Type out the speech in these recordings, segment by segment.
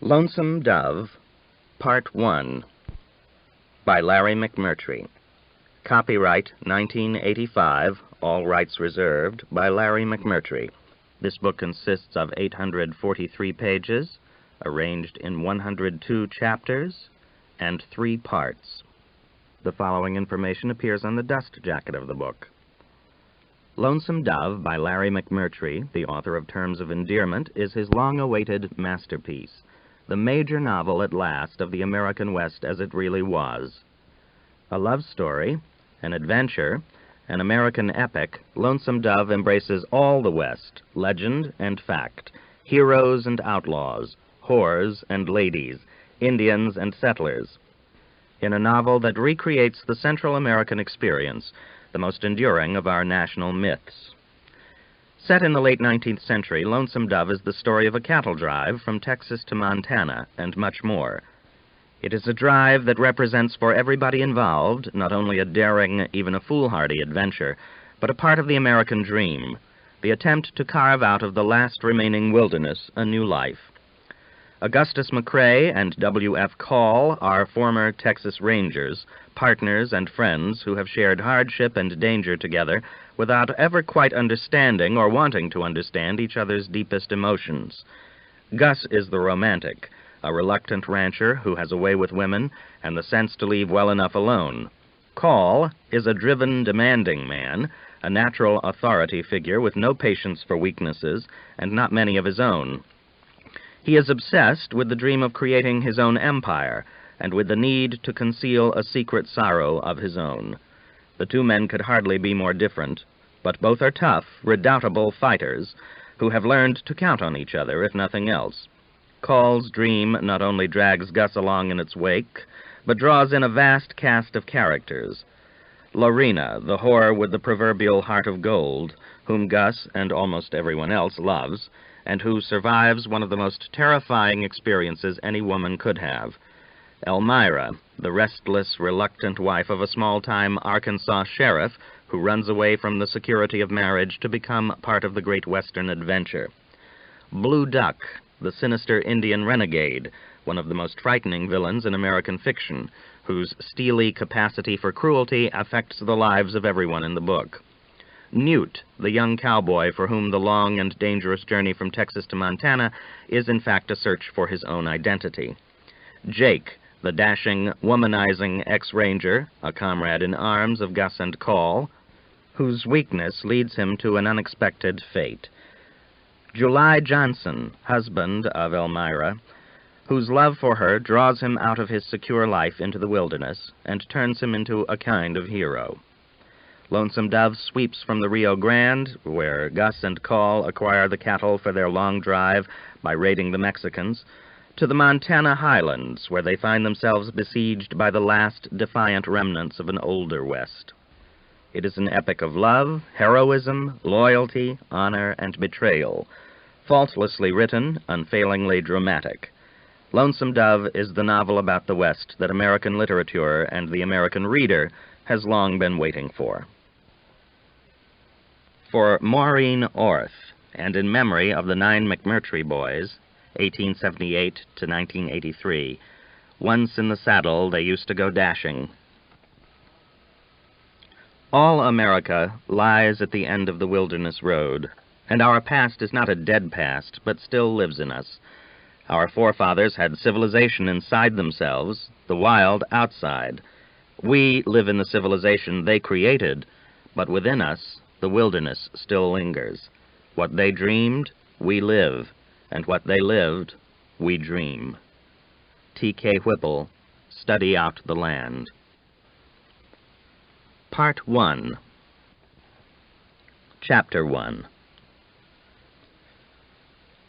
Lonesome Dove, Part 1, by Larry McMurtry. Copyright 1985, all rights reserved, by Larry McMurtry. This book consists of 843 pages, arranged in 102 chapters, and 3 parts. The following information appears on the dust jacket of the book. Lonesome Dove, by Larry McMurtry, the author of Terms of Endearment, is his long-awaited masterpiece, the major novel at last of the American West as it really was. A love story, an adventure, an American epic, Lonesome Dove embraces all the West, legend and fact, heroes and outlaws, whores and ladies, Indians and settlers, in a novel that recreates the Central American experience, the most enduring of our national myths. Set in the late 19th century, Lonesome Dove is the story of a cattle drive from Texas to Montana, and much more. It is a drive that represents for everybody involved not only a daring, even a foolhardy adventure, but a part of the American dream, the attempt to carve out of the last remaining wilderness a new life. Augustus McCrae and W.F. Call are former Texas Rangers, partners and friends who have shared hardship and danger together without ever quite understanding or wanting to understand each other's deepest emotions. Gus is the romantic, a reluctant rancher who has a way with women and the sense to leave well enough alone. Call is a driven, demanding man, a natural authority figure with no patience for weaknesses and not many of his own. He is obsessed with the dream of creating his own empire and with the need to conceal a secret sorrow of his own. The two men could hardly be more different, but both are tough, redoubtable fighters who have learned to count on each other, if nothing else. Call's dream not only drags Gus along in its wake, but draws in a vast cast of characters. Loreena, the whore with the proverbial heart of gold, whom Gus and almost everyone else loves, and who survives one of the most terrifying experiences any woman could have. Elmira, the restless, reluctant wife of a small-time Arkansas sheriff who runs away from the security of marriage to become part of the great Western adventure. Blue Duck, the sinister Indian renegade, one of the most frightening villains in American fiction, whose steely capacity for cruelty affects the lives of everyone in the book. Newt, the young cowboy for whom the long and dangerous journey from Texas to Montana is in fact a search for his own identity. Jake, the dashing, womanizing ex-ranger, a comrade in arms of Gus and Call, whose weakness leads him to an unexpected fate. July Johnson, husband of Elmira, whose love for her draws him out of his secure life into the wilderness and turns him into a kind of hero. Lonesome Dove sweeps from the Rio Grande, where Gus and Call acquire the cattle for their long drive by raiding the Mexicans, to the Montana highlands, where they find themselves besieged by the last defiant remnants of an older West. It is an epic of love, heroism, loyalty, honor, and betrayal, faultlessly written, unfailingly dramatic. Lonesome Dove is the novel about the West that American literature and the American reader has long been waiting for. For Maureen Orth, and in memory of the 9 McMurtry boys, 1878 to 1983, once in the saddle they used to go dashing. All America lies at the end of the wilderness road, and our past is not a dead past, but still lives in us. Our forefathers had civilization inside themselves, the wild outside. We live in the civilization they created, but within us, the wilderness still lingers. What they dreamed, we live, and what they lived, we dream. T.K. Whipple, Study Out the Land. Part 1. Chapter 1.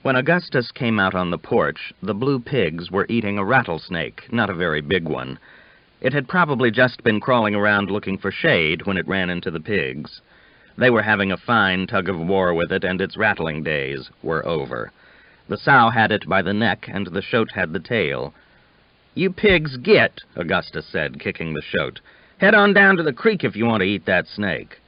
When Augustus came out on the porch, the blue pigs were eating a rattlesnake, not a very big one. It had probably just been crawling around looking for shade when it ran into the pigs. They were having a fine tug-of-war with it, and its rattling days were over. The sow had it by the neck, and the shote had the tail. "You pigs get," Augustus said, kicking the shote. "Head on down to the creek if you want to eat that snake."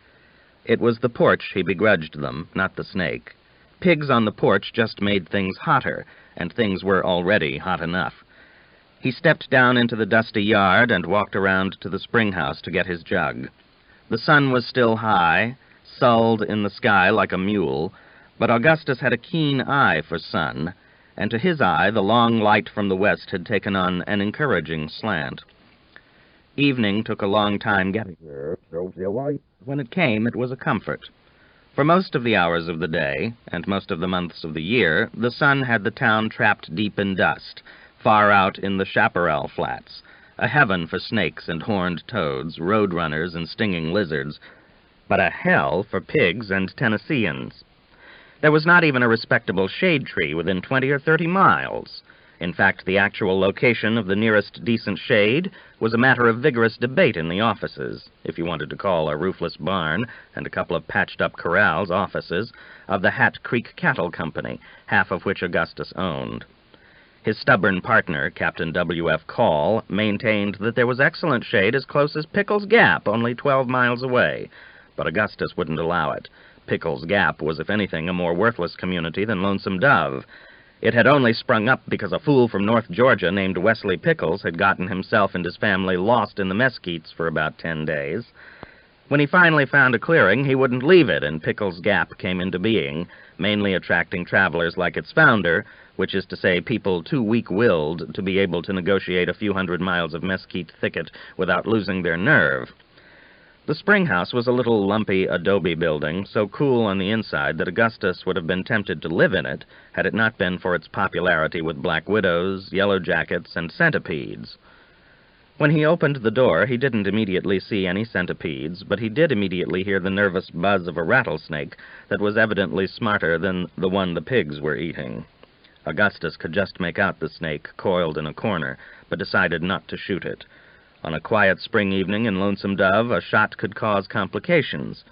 It was the porch he begrudged them, not the snake. Pigs on the porch just made things hotter, and things were already hot enough. He stepped down into the dusty yard and walked around to the spring house to get his jug. The sun was still high, sulled in the sky like a mule, but Augustus had a keen eye for sun, and to his eye the long light from the west had taken on an encouraging slant. Evening took a long time getting here. When it came, it was a comfort. For most of the hours of the day, and most of the months of the year, the sun had the town trapped deep in dust, far out in the chaparral flats, a heaven for snakes and horned toads, road-runners and stinging lizards, but a hell for pigs and Tennesseans. There was not even a respectable shade tree within 20 or 30 miles. In fact, the actual location of the nearest decent shade was a matter of vigorous debate in the offices, if you wanted to call a roofless barn and a couple of patched-up corrals offices, of the Hat Creek Cattle Company, half of which Augustus owned. His stubborn partner, Captain W.F. Call, maintained that there was excellent shade as close as Pickles Gap, only 12 miles away, but Augustus wouldn't allow it. Pickles Gap was, if anything, a more worthless community than Lonesome Dove. It had only sprung up because a fool from North Georgia named Wesley Pickles had gotten himself and his family lost in the mesquites for about 10 days. When he finally found a clearing, he wouldn't leave it, and Pickles Gap came into being, mainly attracting travelers like its founder, which is to say people too weak-willed to be able to negotiate a few hundred miles of mesquite thicket without losing their nerve. The spring house was a little lumpy adobe building, so cool on the inside that Augustus would have been tempted to live in it had it not been for its popularity with black widows, yellow jackets, and centipedes. When he opened the door, he didn't immediately see any centipedes, but he did immediately hear the nervous buzz of a rattlesnake that was evidently smarter than the one the pigs were eating. Augustus could just make out the snake coiled in a corner, but decided not to shoot it. On a quiet spring evening in Lonesome Dove, a shot could cause complications.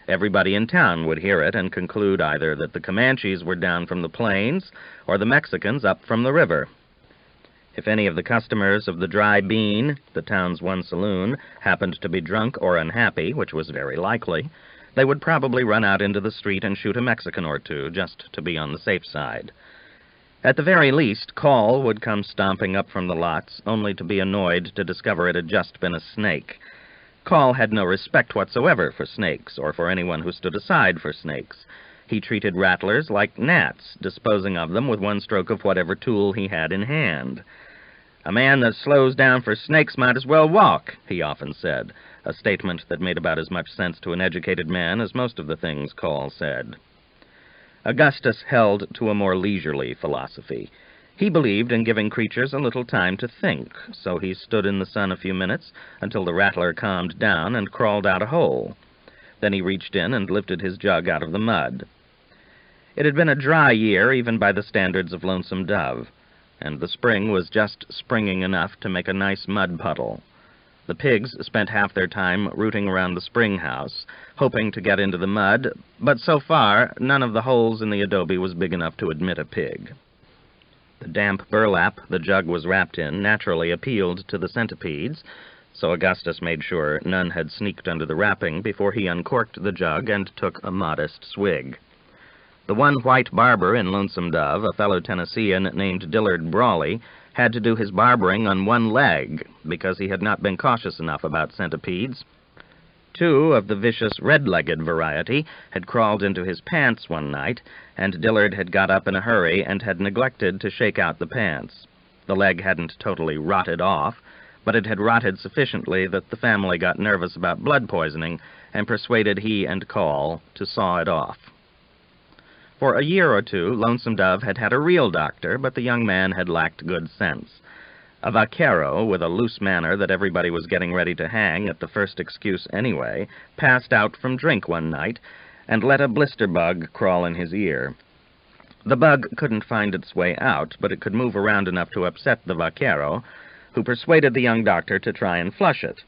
Everybody in town would hear it and conclude either that the Comanches were down from the plains or the Mexicans up from the river. If any of the customers of the Dry Bean, the town's one saloon, happened to be drunk or unhappy, which was very likely, they would probably run out into the street and shoot a Mexican or two, just to be on the safe side. At the very least, Call would come stomping up from the lots, only to be annoyed to discover it had just been a snake. Call had no respect whatsoever for snakes, or for anyone who stood aside for snakes. He treated rattlers like gnats, disposing of them with one stroke of whatever tool he had in hand. "A man that slows down for snakes might as well walk," he often said, a statement that made about as much sense to an educated man as most of the things Call said. Augustus held to a more leisurely philosophy. He believed in giving creatures a little time to think, so he stood in the sun a few minutes until the rattler calmed down and crawled out a hole. Then he reached in and lifted his jug out of the mud. It had been a dry year, even by the standards of Lonesome Dove, and the spring was just springing enough to make a nice mud puddle. The pigs spent half their time rooting around the spring house, hoping to get into the mud, but so far none of the holes in the adobe was big enough to admit a pig. The damp burlap the jug was wrapped in naturally appealed to the centipedes, so Augustus made sure none had sneaked under the wrapping before he uncorked the jug and took a modest swig. The one white barber in Lonesome Dove, a fellow Tennessean named Dillard Brawley, had to do his barbering on one leg because he had not been cautious enough about centipedes. 2 of the vicious red-legged variety had crawled into his pants one night, and Dillard had got up in a hurry and had neglected to shake out the pants. The leg hadn't totally rotted off, but it had rotted sufficiently that the family got nervous about blood poisoning and persuaded he and Call to saw it off. For a year or two, Lonesome Dove had had a real doctor, but the young man had lacked good sense. A vaquero, with a loose manner that everybody was getting ready to hang at the first excuse anyway, passed out from drink one night and let a blister bug crawl in his ear. The bug couldn't find its way out, but it could move around enough to upset the vaquero, who persuaded the young doctor to try and flush it.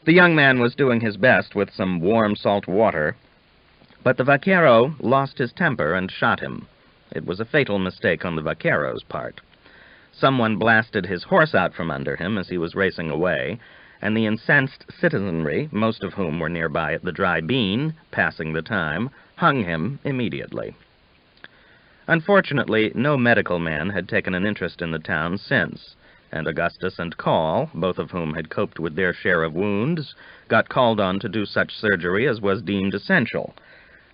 The young man was doing his best with some warm salt water, but the vaquero lost his temper and shot him. It was a fatal mistake on the vaquero's part. Someone blasted his horse out from under him as he was racing away, and the incensed citizenry, most of whom were nearby at the Dry Bean, passing the time, hung him immediately. Unfortunately, no medical man had taken an interest in the town since, and Augustus and Coll, both of whom had coped with their share of wounds, got called on to do such surgery as was deemed essential.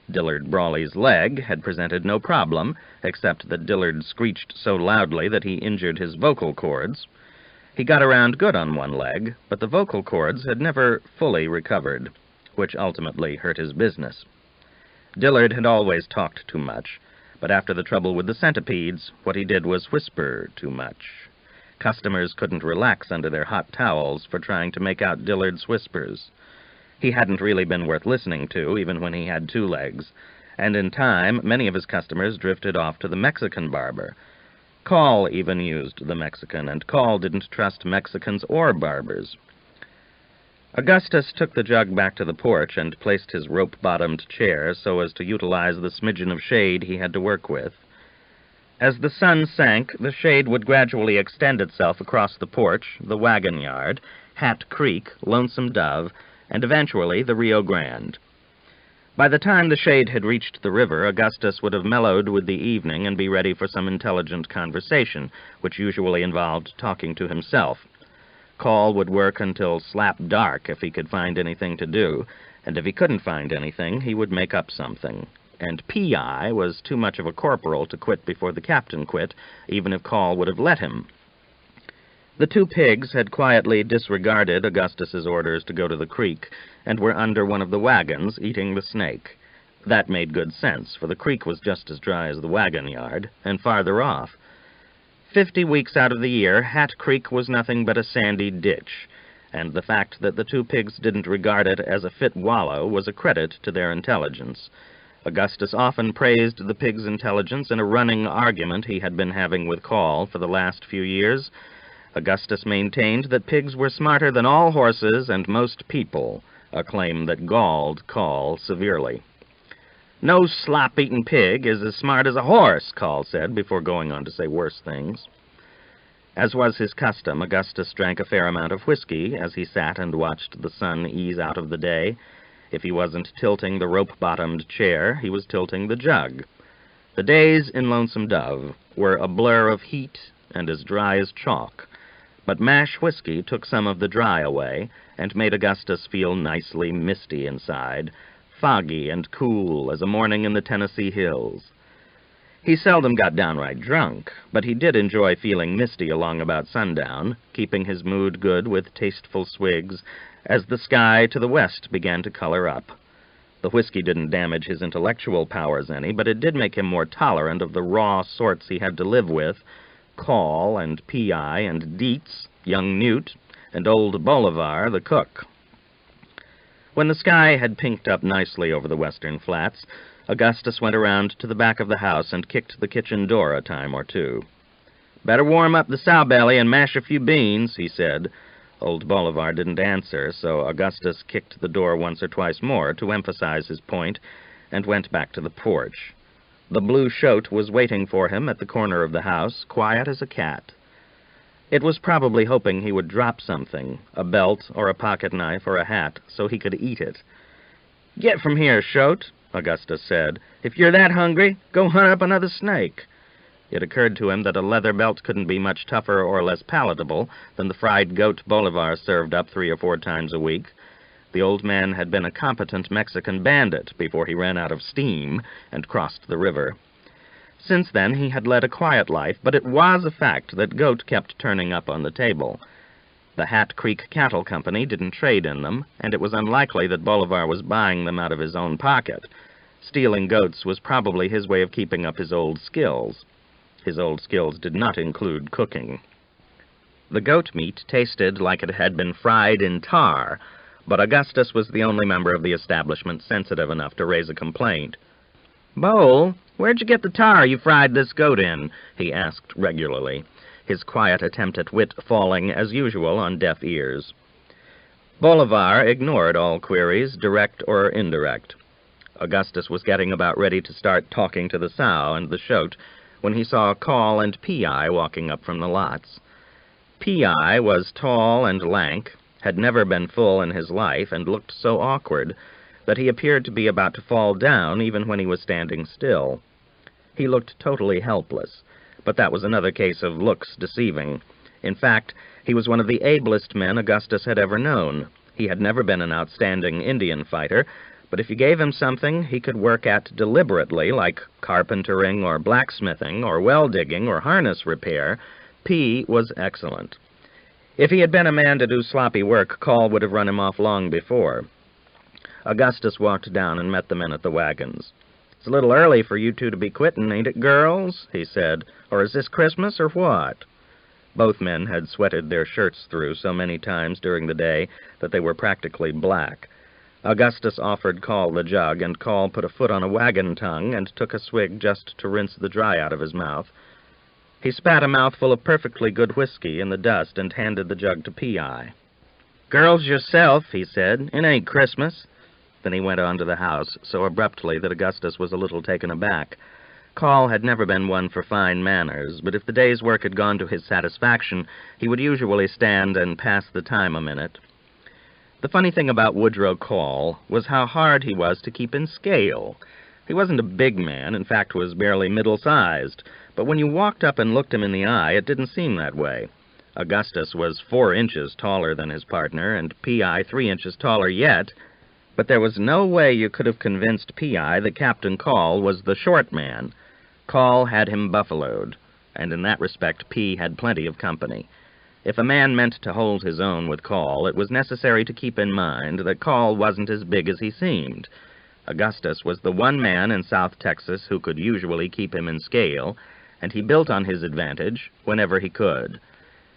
Dillard Brawley's leg had presented no problem, except that Dillard screeched so loudly that he injured his vocal cords. He got around good on one leg, but the vocal cords had never fully recovered, which ultimately hurt his business. Dillard had always talked too much, but after the trouble with the centipedes, what he did was whisper too much. Customers couldn't relax under their hot towels for trying to make out Dillard's whispers. He hadn't really been worth listening to, even when he had two legs, and in time many of his customers drifted off to the Mexican barber. Coll even used the Mexican, and Coll didn't trust Mexicans or barbers. Augustus took the jug back to the porch and placed his rope-bottomed chair so as to utilize the smidgen of shade he had to work with. As the sun sank, the shade would gradually extend itself across the porch, the wagon yard, Hat Creek, Lonesome Dove, and eventually the Rio Grande. By the time the shade had reached the river, Augustus would have mellowed with the evening and be ready for some intelligent conversation, which usually involved talking to himself. Coll would work until slap dark if he could find anything to do, and if he couldn't find anything, he would make up something. And Pea Eye was too much of a corporal to quit before the captain quit, even if Coll would have let him. The two pigs had quietly disregarded Augustus's orders to go to the creek, and were under one of the wagons, eating the snake. That made good sense, for the creek was just as dry as the wagon yard, and farther off. 50 weeks out of the year, Hat Creek was nothing but a sandy ditch, and the fact that the two pigs didn't regard it as a fit wallow was a credit to their intelligence. Augustus often praised the pigs' intelligence in a running argument he had been having with Coll for the last few years. Augustus maintained that pigs were smarter than all horses and most people, a claim that galled Coll severely. "No slop-eating pig is as smart as a horse," Coll said, before going on to say worse things. As was his custom, Augustus drank a fair amount of whiskey as he sat and watched the sun ease out of the day. If he wasn't tilting the rope-bottomed chair, he was tilting the jug. The days in Lonesome Dove were a blur of heat and as dry as chalk, but mash whiskey took some of the dry away and made Augustus feel nicely misty inside, foggy and cool as a morning in the Tennessee hills. He seldom got downright drunk, but he did enjoy feeling misty along about sundown, keeping his mood good with tasteful swigs as the sky to the west began to color up. The whiskey didn't damage his intellectual powers any, but it did make him more tolerant of the raw sorts he had to live with, Coll and Pea Eye and Dietz, young Newt, and old Bolivar, the cook. When the sky had pinked up nicely over the western flats, Augustus went around to the back of the house and kicked the kitchen door a time or two. "Better warm up the sow-belly and mash a few beans," he said. Old Bolivar didn't answer, so Augustus kicked the door once or twice more to emphasize his point, and went back to the porch. The blue shote was waiting for him at the corner of the house, quiet as a cat. It was probably hoping he would drop something, a belt or a pocket knife or a hat, so he could eat it. "Get from here, Shote," Augustus said. "If you're that hungry, go hunt up another snake." It occurred to him that a leather belt couldn't be much tougher or less palatable than the fried goat Bolivar served up 3 or 4 times a week. The old man had been a competent Mexican bandit before he ran out of steam and crossed the river. Since then he had led a quiet life, but it was a fact that goat kept turning up on the table. The Hat Creek Cattle Company didn't trade in them, and it was unlikely that Bolivar was buying them out of his own pocket. Stealing goats was probably his way of keeping up his old skills. His old skills did not include cooking. The goat meat tasted like it had been fried in tar, but Augustus was the only member of the establishment sensitive enough to raise a complaint. "Bowl, where'd you get the tar you fried this goat in?" he asked regularly, his quiet attempt at wit falling, as usual, on deaf ears. Bolivar ignored all queries, direct or indirect. Augustus was getting about ready to start talking to the sow and the shote when he saw Coll and Pea Eye walking up from the lots. Pea Eye was tall and lank, had never been full in his life, and looked so awkward that he appeared to be about to fall down even when he was standing still. He looked totally helpless, but that was another case of looks deceiving. In fact, he was one of the ablest men Augustus had ever known. He had never been an outstanding Indian fighter, but if you gave him something he could work at deliberately, like carpentering or blacksmithing or well-digging or harness repair, Pea was excellent. If he had been a man to do sloppy work, Call would have run him off long before. Augustus walked down and met the men at the wagons. "It's a little early for you two to be quitting, ain't it, girls?" he said. "Or is this Christmas, or what?" Both men had sweated their shirts through so many times during the day that they were practically black. Augustus offered Call the jug, and Call put a foot on a wagon tongue and took a swig just to rinse the dry out of his mouth. He spat a mouthful of perfectly good whiskey in the dust and handed the jug to Pea Eye. "Girls yourself," he said. "It ain't Christmas." Then he went on to the house, so abruptly that Augustus was a little taken aback. Call had never been one for fine manners, but if the day's work had gone to his satisfaction, he would usually stand and pass the time a minute. The funny thing about Woodrow Call was how hard he was to keep in scale. He wasn't a big man, in fact was barely middle-sized, but when you walked up and looked him in the eye, it didn't seem that way. Augustus was 4 inches taller than his partner, and Pea Eye 3 inches taller yet, but there was no way you could have convinced Pea Eye that Captain Call was the short man. Call had him buffaloed, and in that respect Pea had plenty of company. If a man meant to hold his own with Call, it was necessary to keep in mind that Call wasn't as big as he seemed. Augustus was the one man in South Texas who could usually keep him in scale, and he built on his advantage whenever he could.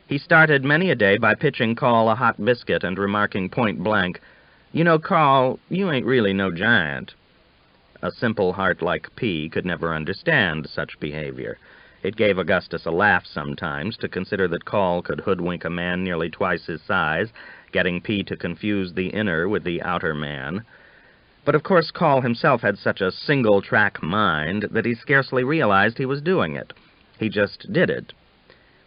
He started many a day by pitching Call a hot biscuit and remarking point-blank, "You know, Call, you ain't really no giant." A simple heart like Pea could never understand such behavior. It gave Augustus a laugh sometimes to consider that Call could hoodwink a man nearly twice his size, getting Pea to confuse the inner with the outer man. But of course Call himself had such a single-track mind that he scarcely realized he was doing it. He just did it.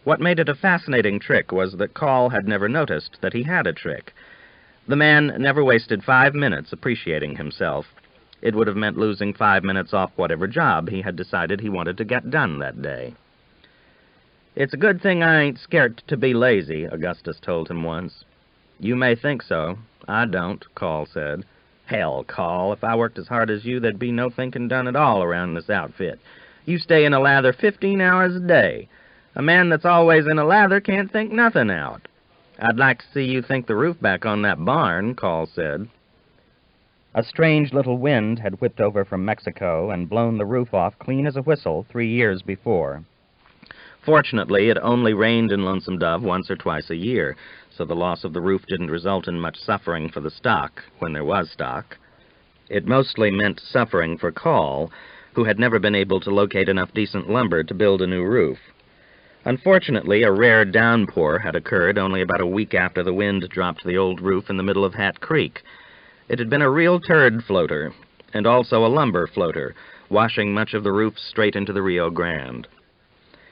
What made it a fascinating trick was that Call had never noticed that he had a trick. The man never wasted 5 minutes appreciating himself. It would have meant losing 5 minutes off whatever job he had decided he wanted to get done that day. "It's a good thing I ain't scared to be lazy," Augustus told him once. "You may think so. I don't," Call said. "Hell, Call, if I worked as hard as you, there'd be no thinking done at all around this outfit. You stay in a lather 15 hours a day. A man that's always in a lather can't think nothing out." "I'd like to see you think the roof back on that barn," Call said. A strange little wind had whipped over from Mexico and blown the roof off clean as a whistle 3 years before. Fortunately, it only rained in Lonesome Dove once or twice a year, so the loss of the roof didn't result in much suffering for the stock, when there was stock. It mostly meant suffering for Call, who had never been able to locate enough decent lumber to build a new roof. Unfortunately, a rare downpour had occurred only about a week after the wind dropped the old roof in the middle of Hat Creek. It had been a real turd floater, and also a lumber floater, washing much of the roof straight into the Rio Grande.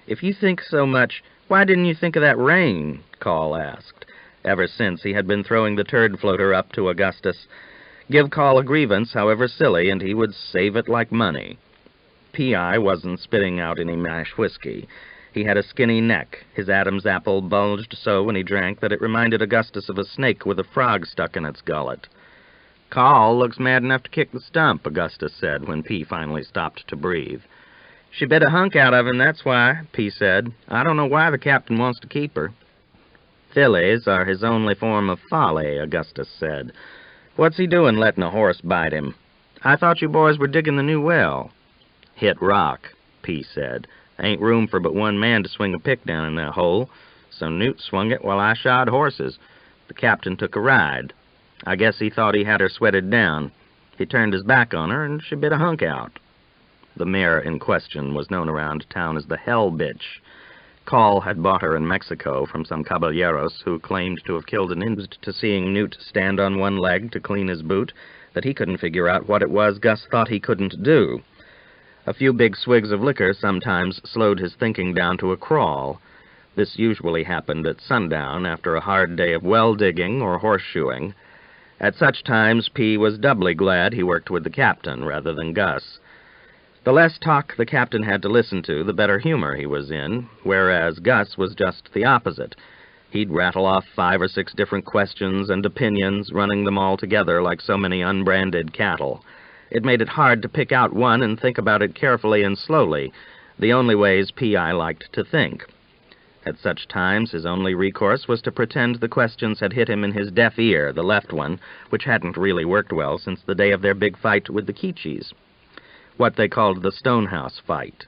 "If you think so much, why didn't you think of that rain?" Call asked. Ever since, he had been throwing the turd floater up to Augustus. Give Call a grievance, however silly, and he would save it like money. Pea Eye wasn't spitting out any mash whiskey. He had a skinny neck. His Adam's apple bulged so when he drank that it reminded Augustus of a snake with a frog stuck in its gullet. "Call looks mad enough to kick the stump," Augustus said when Pea finally stopped to breathe. "She bit a hunk out of him, that's why," Pea said. "I don't know why the captain wants to keep her." "Fillies are his only form of folly," Augustus said. "What's he doing letting a horse bite him? I thought you boys were digging the new well." "Hit rock," Pea said. "Ain't room for but one man to swing a pick down in that hole, so Newt swung it while I shod horses. The captain took a ride. I guess he thought he had her sweated down. He turned his back on her, and she bit a hunk out." The mare in question was known around town as the Hell Bitch. Call had bought her in Mexico from some caballeros who claimed to have killed an Indian to seeing Newt stand on one leg to clean his boot, that he couldn't figure out what it was Gus thought he couldn't do. A few big swigs of liquor sometimes slowed his thinking down to a crawl. This usually happened at sundown after a hard day of well-digging or horseshoeing. At such times, Pea was doubly glad he worked with the captain rather than Gus. The less talk the captain had to listen to, the better humor he was in, whereas Gus was just the opposite. He'd rattle off 5 or 6 different questions and opinions, running them all together like so many unbranded cattle. It made it hard to pick out one and think about it carefully and slowly, the only ways Pea Eye liked to think. At such times, his only recourse was to pretend the questions had hit him in his deaf ear, the left one, which hadn't really worked well since the day of their big fight with the Comanches, what they called the Stonehouse fight.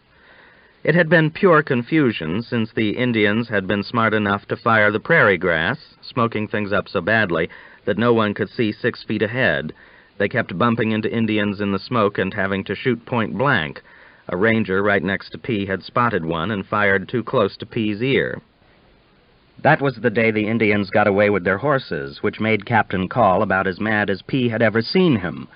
It had been pure confusion, since the Indians had been smart enough to fire the prairie grass, smoking things up so badly that no one could see 6 feet ahead. They kept bumping into Indians in the smoke and having to shoot point blank. A ranger right next to P had spotted one and fired too close to P's ear. That was the day the Indians got away with their horses, which made Captain Call about as mad as P had ever seen him.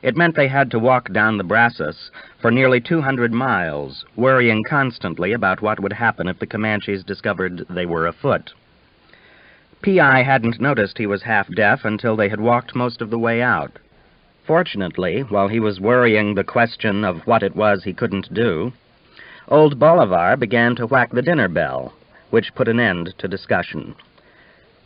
It meant they had to walk down the Brazos for nearly 200 miles, worrying constantly about what would happen if the Comanches discovered they were afoot. Pea Eye hadn't noticed he was half-deaf until they had walked most of the way out. Fortunately, while he was worrying the question of what it was he couldn't do, old Bolivar began to whack the dinner bell, which put an end to discussion.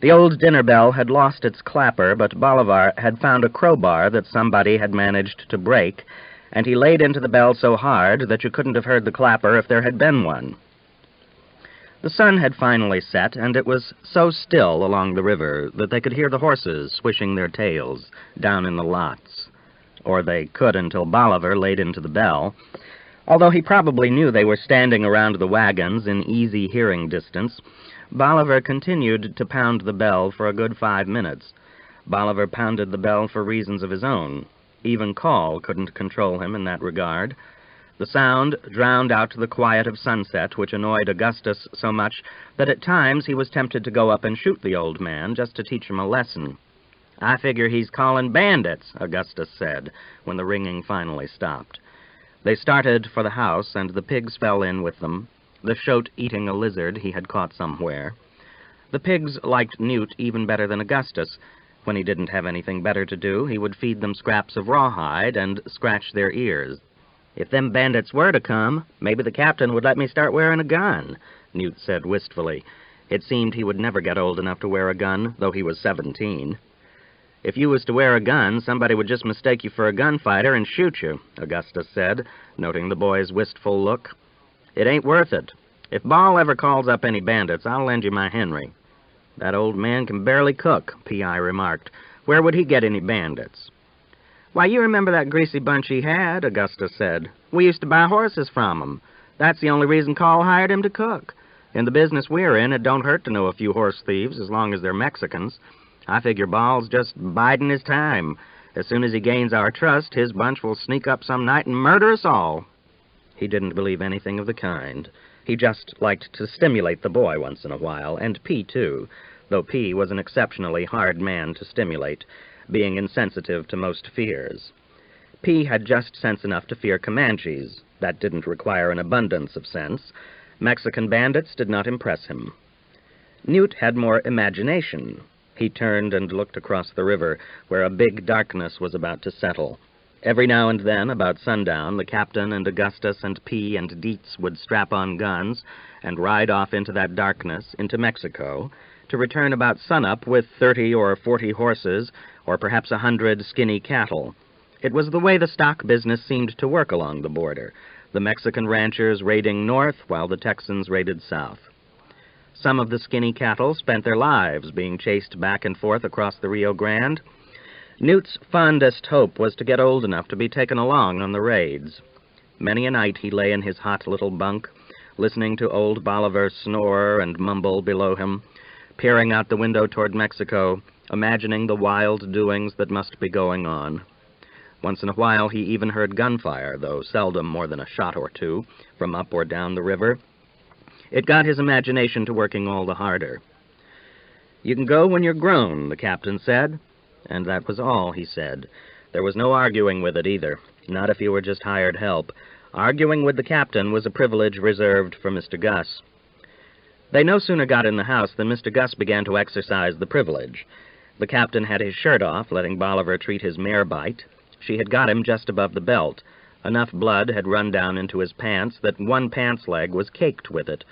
The old dinner bell had lost its clapper, but Bolivar had found a crowbar that somebody had managed to break, and he laid into the bell so hard that you couldn't have heard the clapper if there had been one. The sun had finally set, and it was so still along the river that they could hear the horses swishing their tails down in the lots. Or they could until Bolivar laid into the bell, although he probably knew they were standing around the wagons in easy hearing distance. Bolivar continued to pound the bell for a good 5 minutes. Bolivar pounded the bell for reasons of his own. Even Call couldn't control him in that regard. The sound drowned out the quiet of sunset, which annoyed Augustus so much that at times he was tempted to go up and shoot the old man just to teach him a lesson. "I figure he's calling bandits," Augustus said, when the ringing finally stopped. They started for the house, and the pigs fell in with them, the shote eating a lizard he had caught somewhere. The pigs liked Newt even better than Augustus. When he didn't have anything better to do, he would feed them scraps of rawhide and scratch their ears. "If them bandits were to come, maybe the captain would let me start wearing a gun," Newt said wistfully. It seemed he would never get old enough to wear a gun, though he was 17. "If you was to wear a gun, somebody would just mistake you for a gunfighter and shoot you," Augustus said, noting the boy's wistful look. "It ain't worth it. If Ball ever calls up any bandits, I'll lend you my Henry." "That old man can barely cook," Pea Eye remarked. "Where would he get any bandits?" "Why, you remember that greasy bunch he had," Augustus said. "We used to buy horses from him. That's the only reason Call hired him to cook. In the business we're in, it don't hurt to know a few horse thieves as long as they're Mexicans. I figure Ball's just biding his time. As soon as he gains our trust, his bunch will sneak up some night and murder us all." He didn't believe anything of the kind. He just liked to stimulate the boy once in a while, and P, too, though P was an exceptionally hard man to stimulate, being insensitive to most fears. P had just sense enough to fear Comanches. That didn't require an abundance of sense. Mexican bandits did not impress him. Newt had more imagination. He turned and looked across the river, where a big darkness was about to settle. Every now and then, about sundown, the captain and Augustus and P and Dietz would strap on guns and ride off into that darkness, into Mexico, to return about sunup with 30 or 40 horses, or perhaps 100 skinny cattle. It was the way the stock business seemed to work along the border, the Mexican ranchers raiding north while the Texans raided south. Some of the skinny cattle spent their lives being chased back and forth across the Rio Grande. Newt's fondest hope was to get old enough to be taken along on the raids. Many a night he lay in his hot little bunk, listening to old Bolivar snore and mumble below him, peering out the window toward Mexico, imagining the wild doings that must be going on. Once in a while he even heard gunfire, though seldom more than a shot or two, from up or down the river. It got his imagination to working all the harder. "You can go when you're grown," the captain said. And that was all he said. There was no arguing with it either, not if you were just hired help. Arguing with the captain was a privilege reserved for Mr. Gus. They no sooner got in the house than Mr. Gus began to exercise the privilege. The captain had his shirt off, letting Bolivar treat his mare bite. She had got him just above the belt. Enough blood had run down into his pants that one pants leg was caked with it.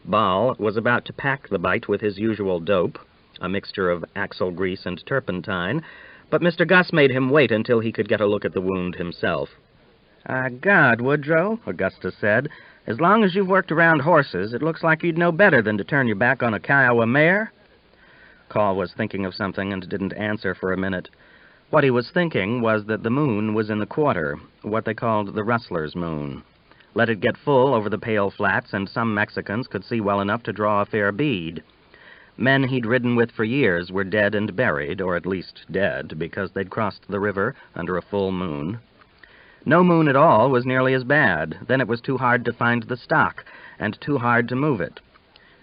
Ball was about to pack the bite with his usual dope, a mixture of axle grease and turpentine, but Mr. Gus made him wait until he could get a look at the wound himself. "God, Woodrow," Augustus said, "as long as you've worked around horses, it looks like you'd know better than to turn your back on a Kiowa mare." Call was thinking of something and didn't answer for a minute. What he was thinking was that the moon was in the quarter, what they called the rustler's moon. Let it get full over the Pale Flats, and some Mexicans could see well enough to draw a fair bead. Men he'd ridden with for years were dead and buried, or at least dead, because they'd crossed the river under a full moon. No moon at all was nearly as bad. Then it was too hard to find the stock, and too hard to move it.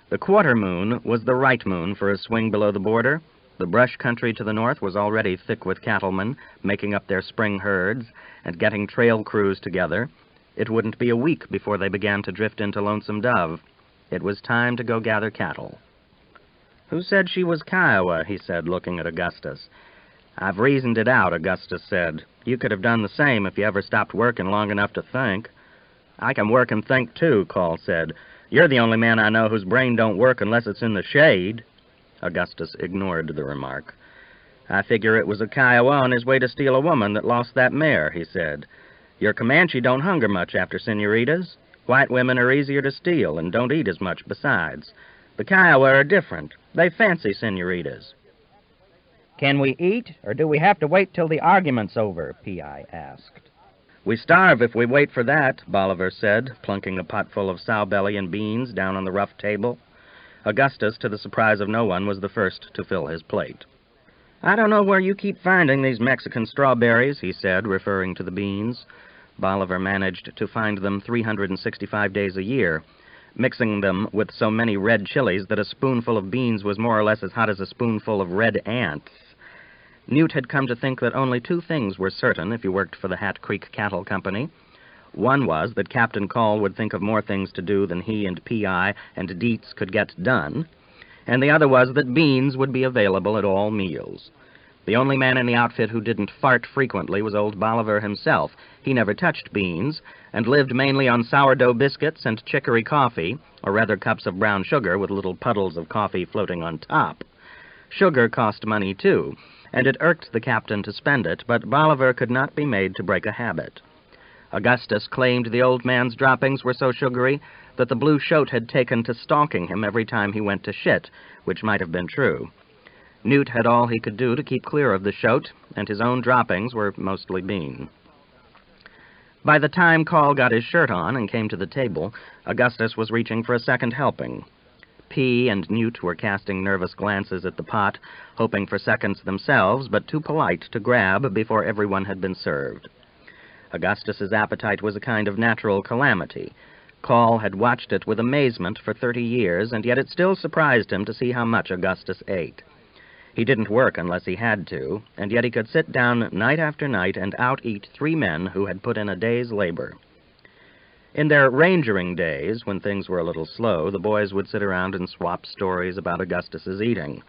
The quarter moon was the right moon for a swing below the border. The brush country to the north was already thick with cattlemen, making up their spring herds, and getting trail crews together. It wouldn't be a week before they began to drift into Lonesome Dove. It was time to go gather cattle. "Who said she was Kiowa?" he said, looking at Augustus. "I've reasoned it out," Augustus said. "You could have done the same if you ever stopped working long enough to think." "I can work and think, too," Call said. "You're the only man I know whose brain don't work unless it's in the shade." Augustus ignored the remark. "I figure it was a Kiowa on his way to steal a woman that lost that mare," he said. "Your Comanche don't hunger much after senoritas. White women are easier to steal and don't eat as much besides. The Kiowa are different. They fancy senoritas." "Can we eat, or do we have to wait till the argument's over?" Pea Eye asked. "We starve if we wait for that," Bolivar said, plunking a pot full of sow belly and beans down on the rough table. Augustus, to the surprise of no one, was the first to fill his plate. "I don't know where you keep finding these Mexican strawberries," he said, referring to the beans. Bolivar managed to find them 365 days a year, mixing them with so many red chilies that a spoonful of beans was more or less as hot as a spoonful of red ants. Newt had come to think that only two things were certain if you worked for the Hat Creek Cattle Company. One was that Captain Call would think of more things to do than he and Pea Eye and Dietz could get done, and the other was that beans would be available at all meals. The only man in the outfit who didn't fart frequently was old Bolivar himself. He never touched beans, and lived mainly on sourdough biscuits and chicory coffee, or rather cups of brown sugar with little puddles of coffee floating on top. Sugar cost money, too, and it irked the captain to spend it, but Bolivar could not be made to break a habit. Augustus claimed the old man's droppings were so sugary that the blue shote had taken to stalking him every time he went to shit, which might have been true. Newt had all he could do to keep clear of the shote, and his own droppings were mostly bean. By the time Call got his shirt on and came to the table, Augustus was reaching for a second helping. P and Newt were casting nervous glances at the pot, hoping for seconds themselves, but too polite to grab before everyone had been served. Augustus's appetite was a kind of natural calamity. Call had watched it with amazement for 30 years, and yet it still surprised him to see how much Augustus ate. He didn't work unless he had to, and yet he could sit down night after night and out-eat 3 men who had put in a day's labor. In their rangering days, when things were a little slow, the boys would sit around and swap stories about Augustus's eating.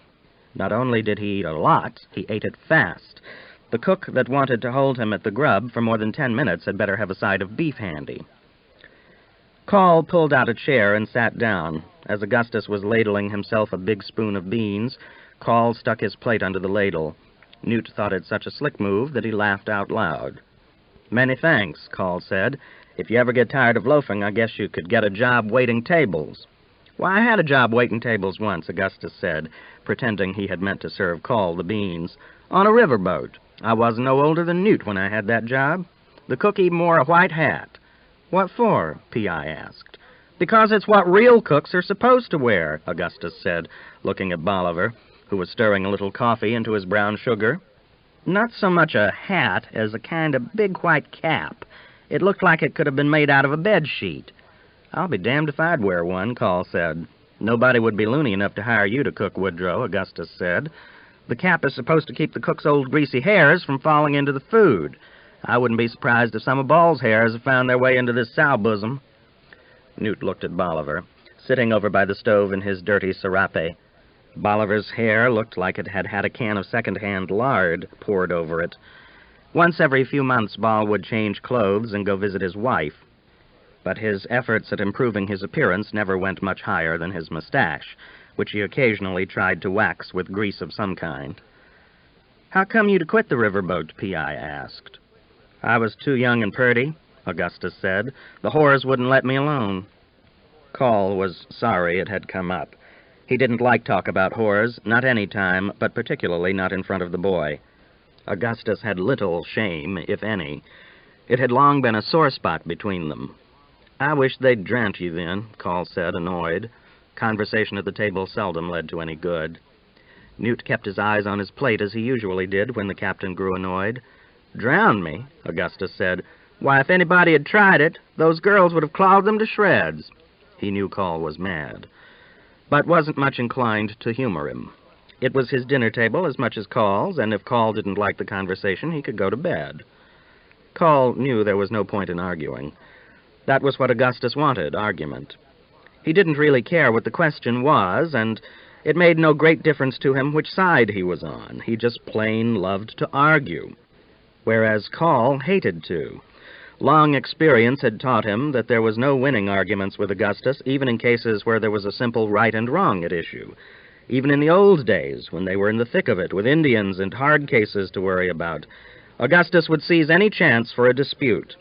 Not only did he eat a lot, he ate it fast. The cook that wanted to hold him at the grub for more than 10 minutes had better have a side of beef handy. Call pulled out a chair and sat down. As Augustus was ladling himself a big spoon of beans, Call stuck his plate under the ladle. Newt thought it such a slick move that he laughed out loud. "Many thanks," Call said. "If you ever get tired of loafing, I guess you could get a job waiting tables." "Why, I had a job waiting tables once," Augustus said, pretending he had meant to serve Call the beans. "On a riverboat. I wasn't no older than Newt when I had that job. The cook even wore a white hat." "What for?" Pea Eye asked. "Because it's what real cooks are supposed to wear," Augustus said, looking at Bolivar, who was stirring a little coffee into his brown sugar. "Not so much a hat as a kind of big white cap. It looked like it could have been made out of a bed sheet." "I'll be damned if I'd wear one," Call said. "Nobody would be loony enough to hire you to cook, Woodrow," Augustus said. "The cap is supposed to keep the cook's old greasy hairs from falling into the food. I wouldn't be surprised if some of Ball's hairs have found their way into this sow bosom." Newt looked at Bolivar, sitting over by the stove in his dirty serape. Bolivar's hair looked like it had had a can of second-hand lard poured over it. Once every few months, Ball would change clothes and go visit his wife, but his efforts at improving his appearance never went much higher than his mustache, which he occasionally tried to wax with grease of some kind. "How come you to quit the riverboat?" Pea Eye asked. "I was too young and purty," Augustus said. "The whores wouldn't let me alone." Call was sorry it had come up. He didn't like talk about whores, not any time, but particularly not in front of the boy. Augustus had little shame, if any. It had long been a sore spot between them. "I wish they'd drowned you then," Call said, annoyed. Conversation at the table seldom led to any good. Newt kept his eyes on his plate as he usually did when the captain grew annoyed. "Drowned me?" Augustus said. "Why, if anybody had tried it, those girls would have clawed them to shreds." He knew Call was mad, but wasn't much inclined to humor him. It was his dinner table as much as Call's, and if Call didn't like the conversation, he could go to bed. Call knew there was no point in arguing. That was what Augustus wanted, argument. He didn't really care what the question was, and it made no great difference to him which side he was on. He just plain loved to argue, whereas Call hated to. Long experience had taught him that there was no winning arguments with Augustus, even in cases where there was a simple right and wrong at issue. Even in the old days, when they were in the thick of it, with Indians and hard cases to worry about, Augustus would seize any chance for a dispute.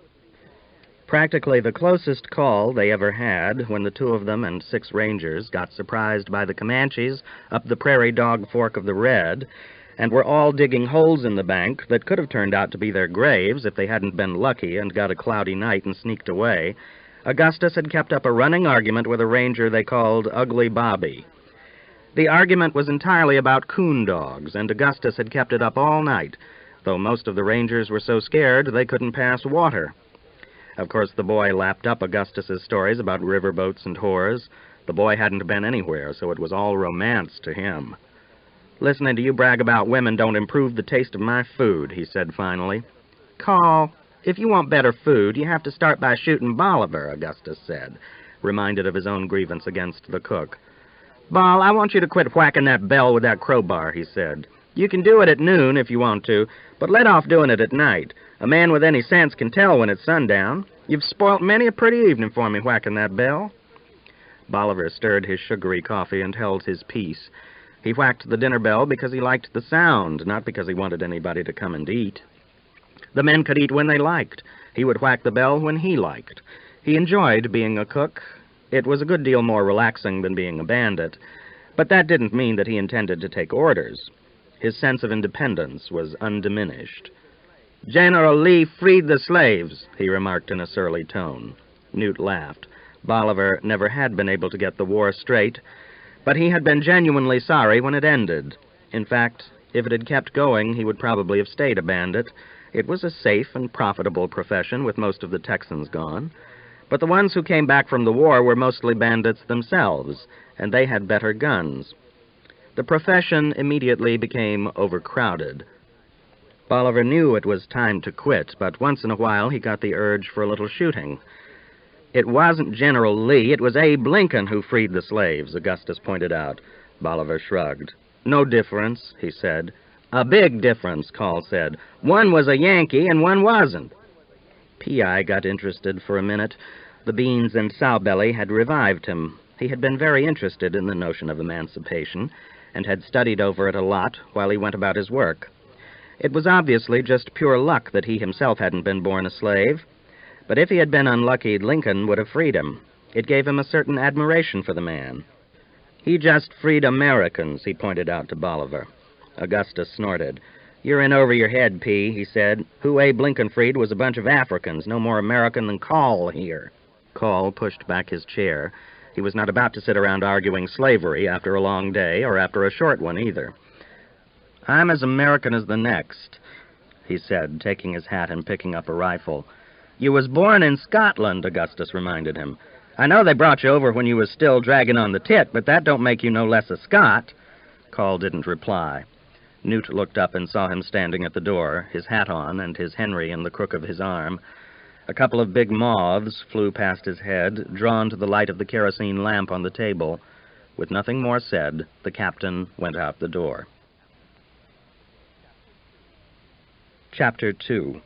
Practically the closest call they ever had, when the two of them and 6 rangers got surprised by the Comanches up the Prairie Dog Fork of the Red, and were all digging holes in the bank that could have turned out to be their graves if they hadn't been lucky and got a cloudy night and sneaked away, Augustus had kept up a running argument with a ranger they called Ugly Bobby. The argument was entirely about coon dogs, and Augustus had kept it up all night, though most of the rangers were so scared they couldn't pass water. Of course, the boy lapped up Augustus's stories about riverboats and whores. The boy hadn't been anywhere, so it was all romance to him. "Listening to you brag about women don't improve the taste of my food," he said finally. "Call, if you want better food, you have to start by shooting Bolivar," Augustus said, reminded of his own grievance against the cook. "Ball, I want you to quit whacking that bell with that crowbar," he said. "You can do it at noon if you want to, but let off doing it at night. A man with any sense can tell when it's sundown. You've spoilt many a pretty evening for me whacking that bell." Bolivar stirred his sugary coffee and held his peace. He whacked the dinner bell because he liked the sound, not because he wanted anybody to come and eat. The men could eat when they liked. He would whack the bell when he liked. He enjoyed being a cook. It was a good deal more relaxing than being a bandit, but that didn't mean that he intended to take orders. His sense of independence was undiminished. "General Lee freed the slaves," he remarked in a surly tone. Newt laughed. Bolivar never had been able to get the war straight, but he had been genuinely sorry when it ended. In fact, if it had kept going, he would probably have stayed a bandit. It was a safe and profitable profession, with most of the Texans gone. But the ones who came back from the war were mostly bandits themselves, and they had better guns. The profession immediately became overcrowded. Bolivar knew it was time to quit, but once in a while he got the urge for a little shooting. "It wasn't General Lee, it was Abe Lincoln who freed the slaves," Augustus pointed out. Bolivar shrugged. "No difference," he said. "A big difference," Call said. "One was a Yankee and one wasn't." Pea Eye got interested for a minute. The beans and sow-belly had revived him. He had been very interested in the notion of emancipation, and had studied over it a lot while he went about his work. It was obviously just pure luck that he himself hadn't been born a slave, but if he had been unlucky, Lincoln would have freed him. It gave him a certain admiration for the man. "He just freed Americans," he pointed out to Bolivar. Augustus snorted. "You're in over your head, P," he said. "Who Abe Lincoln freed was a bunch of Africans, no more American than Call here." Call pushed back his chair. He was not about to sit around arguing slavery after a long day, or after a short one either. "I'm as American as the next," he said, taking his hat and picking up a rifle. "You was born in Scotland," Augustus reminded him. "I know they brought you over when you was still dragging on the tit, but that don't make you no less a Scot." Call didn't reply. Newt looked up and saw him standing at the door, his hat on and his Henry in the crook of his arm. A couple of big moths flew past his head, drawn to the light of the kerosene lamp on the table. With nothing more said, the captain went out the door. Chapter 2.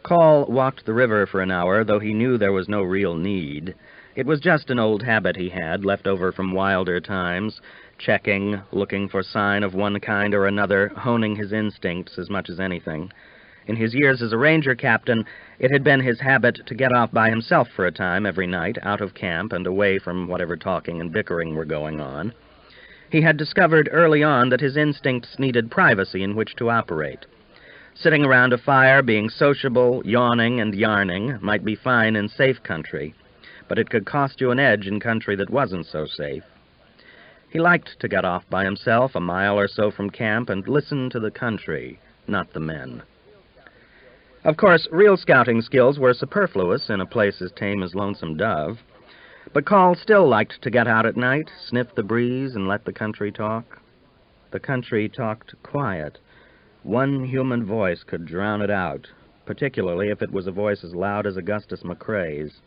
Call walked the river for an hour, though he knew there was no real need. It was just an old habit he had, left over from wilder times, checking, looking for sign of one kind or another, honing his instincts as much as anything. In his years as a ranger captain, it had been his habit to get off by himself for a time every night, out of camp and away from whatever talking and bickering were going on. He had discovered early on that his instincts needed privacy in which to operate. Sitting around a fire, being sociable, yawning and yarning, might be fine in safe country, but it could cost you an edge in country that wasn't so safe. He liked to get off by himself a mile or so from camp and listen to the country, not the men. Of course, real scouting skills were superfluous in a place as tame as Lonesome Dove, but Call still liked to get out at night, sniff the breeze, and let the country talk. The country talked quiet. One human voice could drown it out, particularly if it was a voice as loud as Augustus McCrae's.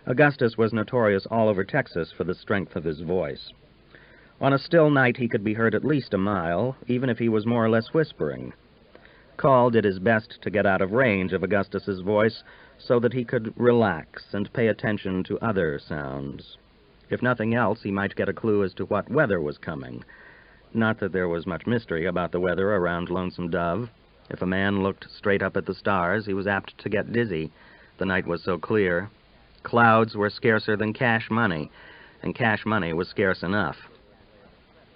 Augustus was notorious all over Texas for the strength of his voice. On a still night he could be heard at least a mile, even if he was more or less whispering. Call did his best to get out of range of Augustus's voice so that he could relax and pay attention to other sounds. If nothing else, he might get a clue as to what weather was coming. Not that there was much mystery about the weather around Lonesome Dove. If a man looked straight up at the stars, he was apt to get dizzy. The night was so clear. Clouds were scarcer than cash money, and cash money was scarce enough.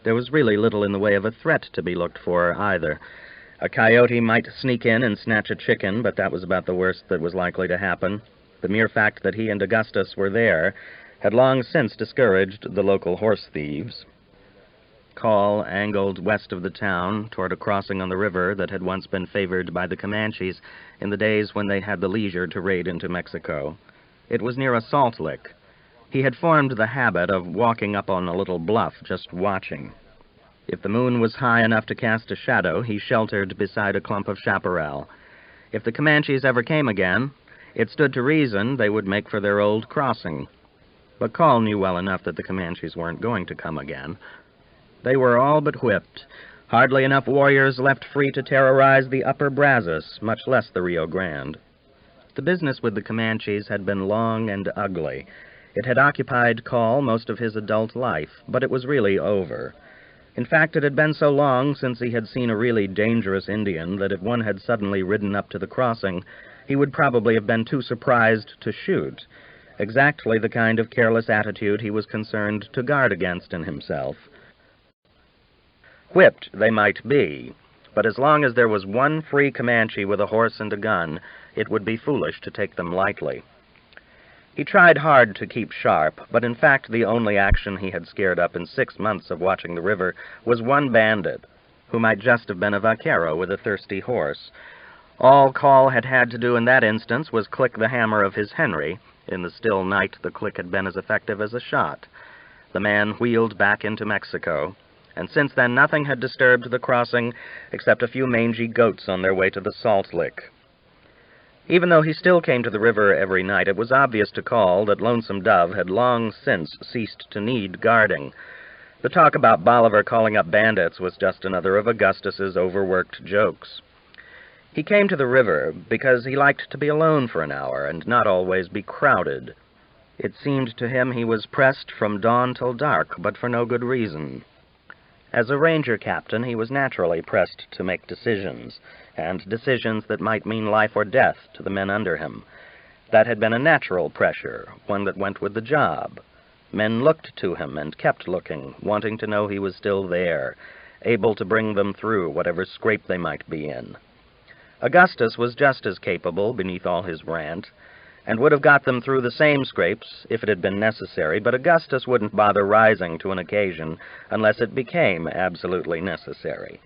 There was really little in the way of a threat to be looked for, either. A coyote might sneak in and snatch a chicken, but that was about the worst that was likely to happen. The mere fact that he and Augustus were there had long since discouraged the local horse thieves. Call angled west of the town toward a crossing on the river that had once been favored by the Comanches in the days when they had the leisure to raid into Mexico. It was near a salt lick. He had formed the habit of walking up on a little bluff, just watching. If the moon was high enough to cast a shadow, he sheltered beside a clump of chaparral. If the Comanches ever came again, it stood to reason they would make for their old crossing. But Call knew well enough that the Comanches weren't going to come again. They were all but whipped. Hardly enough warriors left free to terrorize the upper Brazos, much less the Rio Grande. The business with the Comanches had been long and ugly. It had occupied Call most of his adult life, but it was really over. In fact, it had been so long since he had seen a really dangerous Indian that if one had suddenly ridden up to the crossing, he would probably have been too surprised to shoot, exactly the kind of careless attitude he was concerned to guard against in himself. Whipped they might be, but as long as there was one free Comanche with a horse and a gun, it would be foolish to take them lightly. He tried hard to keep sharp, but in fact the only action he had scared up in 6 months of watching the river was one bandit, who might just have been a vaquero with a thirsty horse. All Call had had to do in that instance was click the hammer of his Henry. In the still night the click had been as effective as a shot. The man wheeled back into Mexico, and since then nothing had disturbed the crossing except a few mangy goats on their way to the salt lick. Even though he still came to the river every night, it was obvious to Call that Lonesome Dove had long since ceased to need guarding. The talk about Bolivar calling up bandits was just another of Augustus's overworked jokes. He came to the river because he liked to be alone for an hour and not always be crowded. It seemed to him he was pressed from dawn till dark, but for no good reason. As a ranger captain, he was naturally pressed to make decisions, and decisions that might mean life or death to the men under him. That had been a natural pressure, one that went with the job. Men looked to him and kept looking, wanting to know he was still there, able to bring them through whatever scrape they might be in. Augustus was just as capable, beneath all his rant, and would have got them through the same scrapes if it had been necessary, but Augustus wouldn't bother rising to an occasion unless it became absolutely necessary.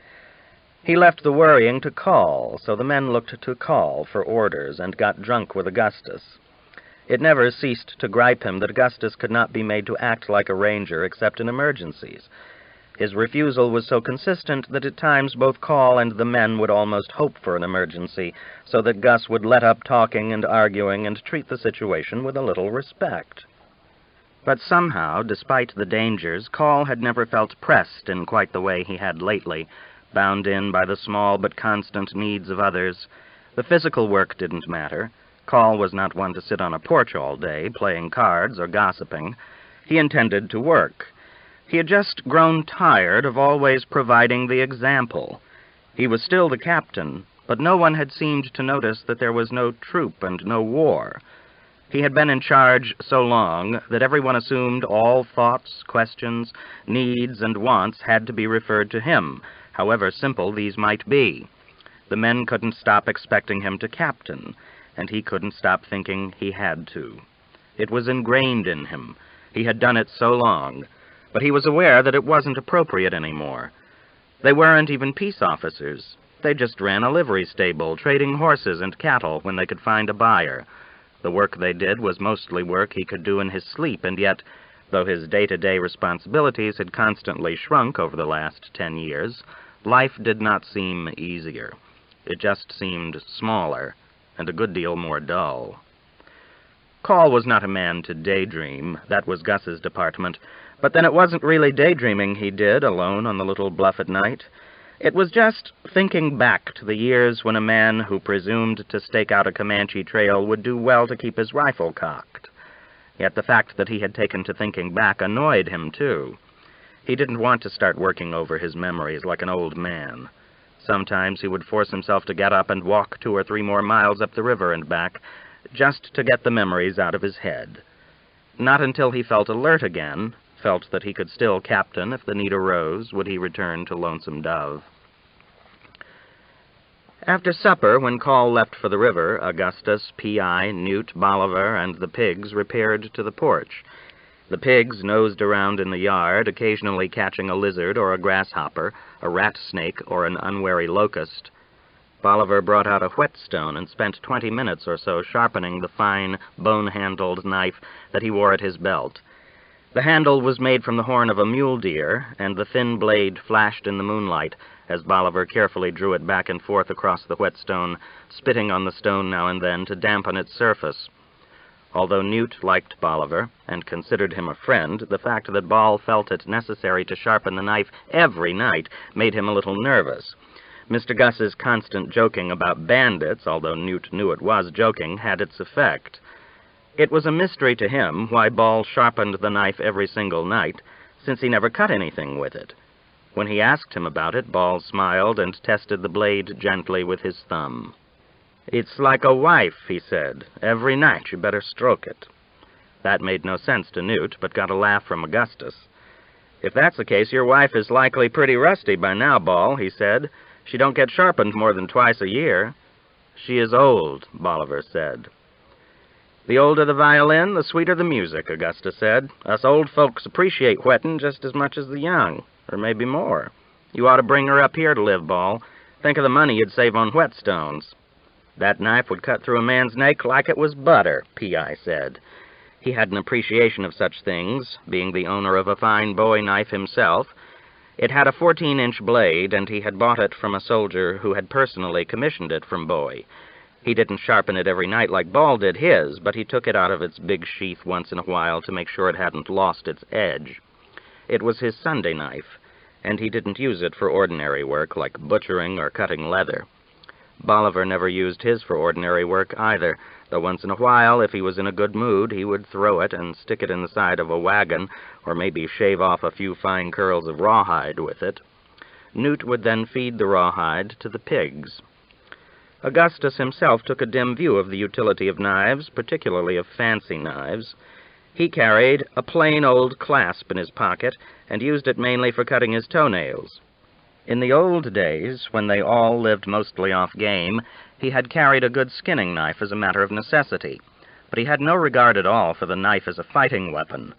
He left the worrying to Call, so the men looked to Call for orders and got drunk with Augustus. It never ceased to gripe him that Augustus could not be made to act like a ranger except in emergencies. His refusal was so consistent that at times both Call and the men would almost hope for an emergency, so that Gus would let up talking and arguing and treat the situation with a little respect. But somehow, despite the dangers, Call had never felt pressed in quite the way he had lately bound in by the small but constant needs of others. The physical work didn't matter. Call was not one to sit on a porch all day, playing cards or gossiping. He intended to work. He had just grown tired of always providing the example. He was still the captain, but no one had seemed to notice that there was no troop and no war. He had been in charge so long that everyone assumed all thoughts, questions, needs, and wants had to be referred to him, however simple these might be. The men couldn't stop expecting him to captain, and he couldn't stop thinking he had to. It was ingrained in him. He had done it so long, but he was aware that it wasn't appropriate anymore. They weren't even peace officers. They just ran a livery stable, trading horses and cattle when they could find a buyer. The work they did was mostly work he could do in his sleep, and yet, though his day-to-day responsibilities had constantly shrunk over the last 10 years, life did not seem easier. It just seemed smaller, and a good deal more dull. Call was not a man to daydream. That was Gus's department. But then it wasn't really daydreaming he did, alone on the little bluff at night. It was just thinking back to the years when a man who presumed to stake out a Comanche trail would do well to keep his rifle cocked. Yet the fact that he had taken to thinking back annoyed him, too. He didn't want to start working over his memories like an old man. Sometimes he would force himself to get up and walk 2 or 3 more miles up the river and back, just to get the memories out of his head. Not until he felt alert again, felt that he could still captain if the need arose, would he return to Lonesome Dove. After supper, when Call left for the river, Augustus, Pea Eye, Newt, Bolivar, and the pigs repaired to the porch. The pigs nosed around in the yard, occasionally catching a lizard or a grasshopper, a rat snake or an unwary locust. Bolivar brought out a whetstone and spent 20 minutes or so sharpening the fine, bone-handled knife that he wore at his belt. The handle was made from the horn of a mule deer, and the thin blade flashed in the moonlight as Bolivar carefully drew it back and forth across the whetstone, spitting on the stone now and then to dampen its surface. Although Newt liked Bolivar and considered him a friend, the fact that Bol felt it necessary to sharpen the knife every night made him a little nervous. Mr. Gus's constant joking about bandits, although Newt knew it was joking, had its effect. It was a mystery to him why Bol sharpened the knife every single night, since he never cut anything with it. When he asked him about it, Bol smiled and tested the blade gently with his thumb. "It's like a wife," he said. "Every night you better stroke it." That made no sense to Newt, but got a laugh from Augustus. "If that's the case, your wife is likely pretty rusty by now, Bol," he said. "She don't get sharpened more than twice a year." "She is old," Bolivar said. "The older the violin, the sweeter the music," Augustus said. "Us old folks appreciate whetting just as much as the young, or maybe more. You ought to bring her up here to live, Bol. Think of the money you'd save on whetstones." "That knife would cut through a man's neck like it was butter," Pea Eye said. He had an appreciation of such things, being the owner of a fine bowie knife himself. It had a 14-inch blade, and he had bought it from a soldier who had personally commissioned it from Bowie. He didn't sharpen it every night like Bol did his, but he took it out of its big sheath once in a while to make sure it hadn't lost its edge. It was his Sunday knife, and he didn't use it for ordinary work like butchering or cutting leather. Bolivar never used his for ordinary work either, though once in a while, if he was in a good mood, he would throw it and stick it in the side of a wagon, or maybe shave off a few fine curls of rawhide with it. Newt would then feed the rawhide to the pigs. Augustus himself took a dim view of the utility of knives, particularly of fancy knives. He carried a plain old clasp in his pocket, and used it mainly for cutting his toenails. In the old days, when they all lived mostly off game, he had carried a good skinning knife as a matter of necessity, but he had no regard at all for the knife as a fighting weapon.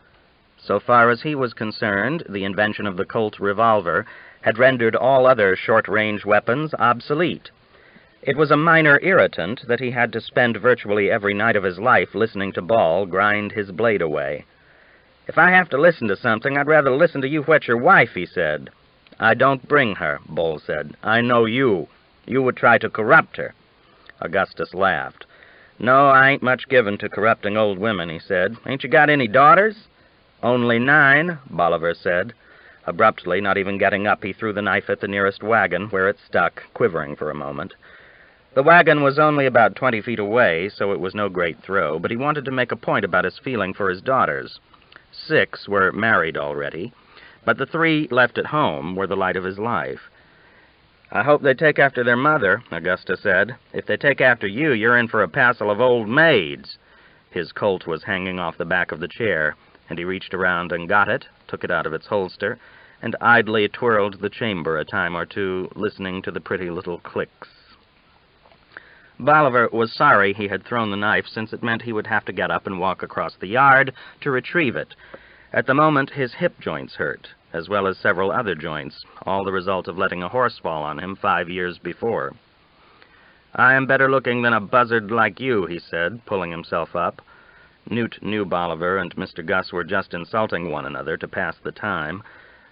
So far as he was concerned, the invention of the Colt revolver had rendered all other short-range weapons obsolete. It was a minor irritant that he had to spend virtually every night of his life listening to Bol grind his blade away. "If I have to listen to something, I'd rather listen to you whet your wife," he said. "I don't bring her," Bol said. "I know you. You would try to corrupt her." Augustus laughed. "No, I ain't much given to corrupting old women," he said. "Ain't you got any daughters?" "Only 9, Bolivar said. Abruptly, not even getting up, he threw the knife at the nearest wagon, where it stuck, quivering for a moment. The wagon was only about 20 feet away, so it was no great throw, but he wanted to make a point about his feeling for his daughters. 6 were married already, but the 3 left at home were the light of his life. "I hope they take after their mother," Augustus said. "If they take after you, you're in for a passel of old maids." His Colt was hanging off the back of the chair, and he reached around and got it, took it out of its holster, and idly twirled the chamber a time or two, listening to the pretty little clicks. Bolivar was sorry he had thrown the knife, since it meant he would have to get up and walk across the yard to retrieve it. At the moment, his hip joints hurt, as well as several other joints, all the result of letting a horse fall on him 5 years before. "I am better looking than a buzzard like you," he said, pulling himself up. Newt knew Bolivar and Mr. Gus were just insulting one another to pass the time,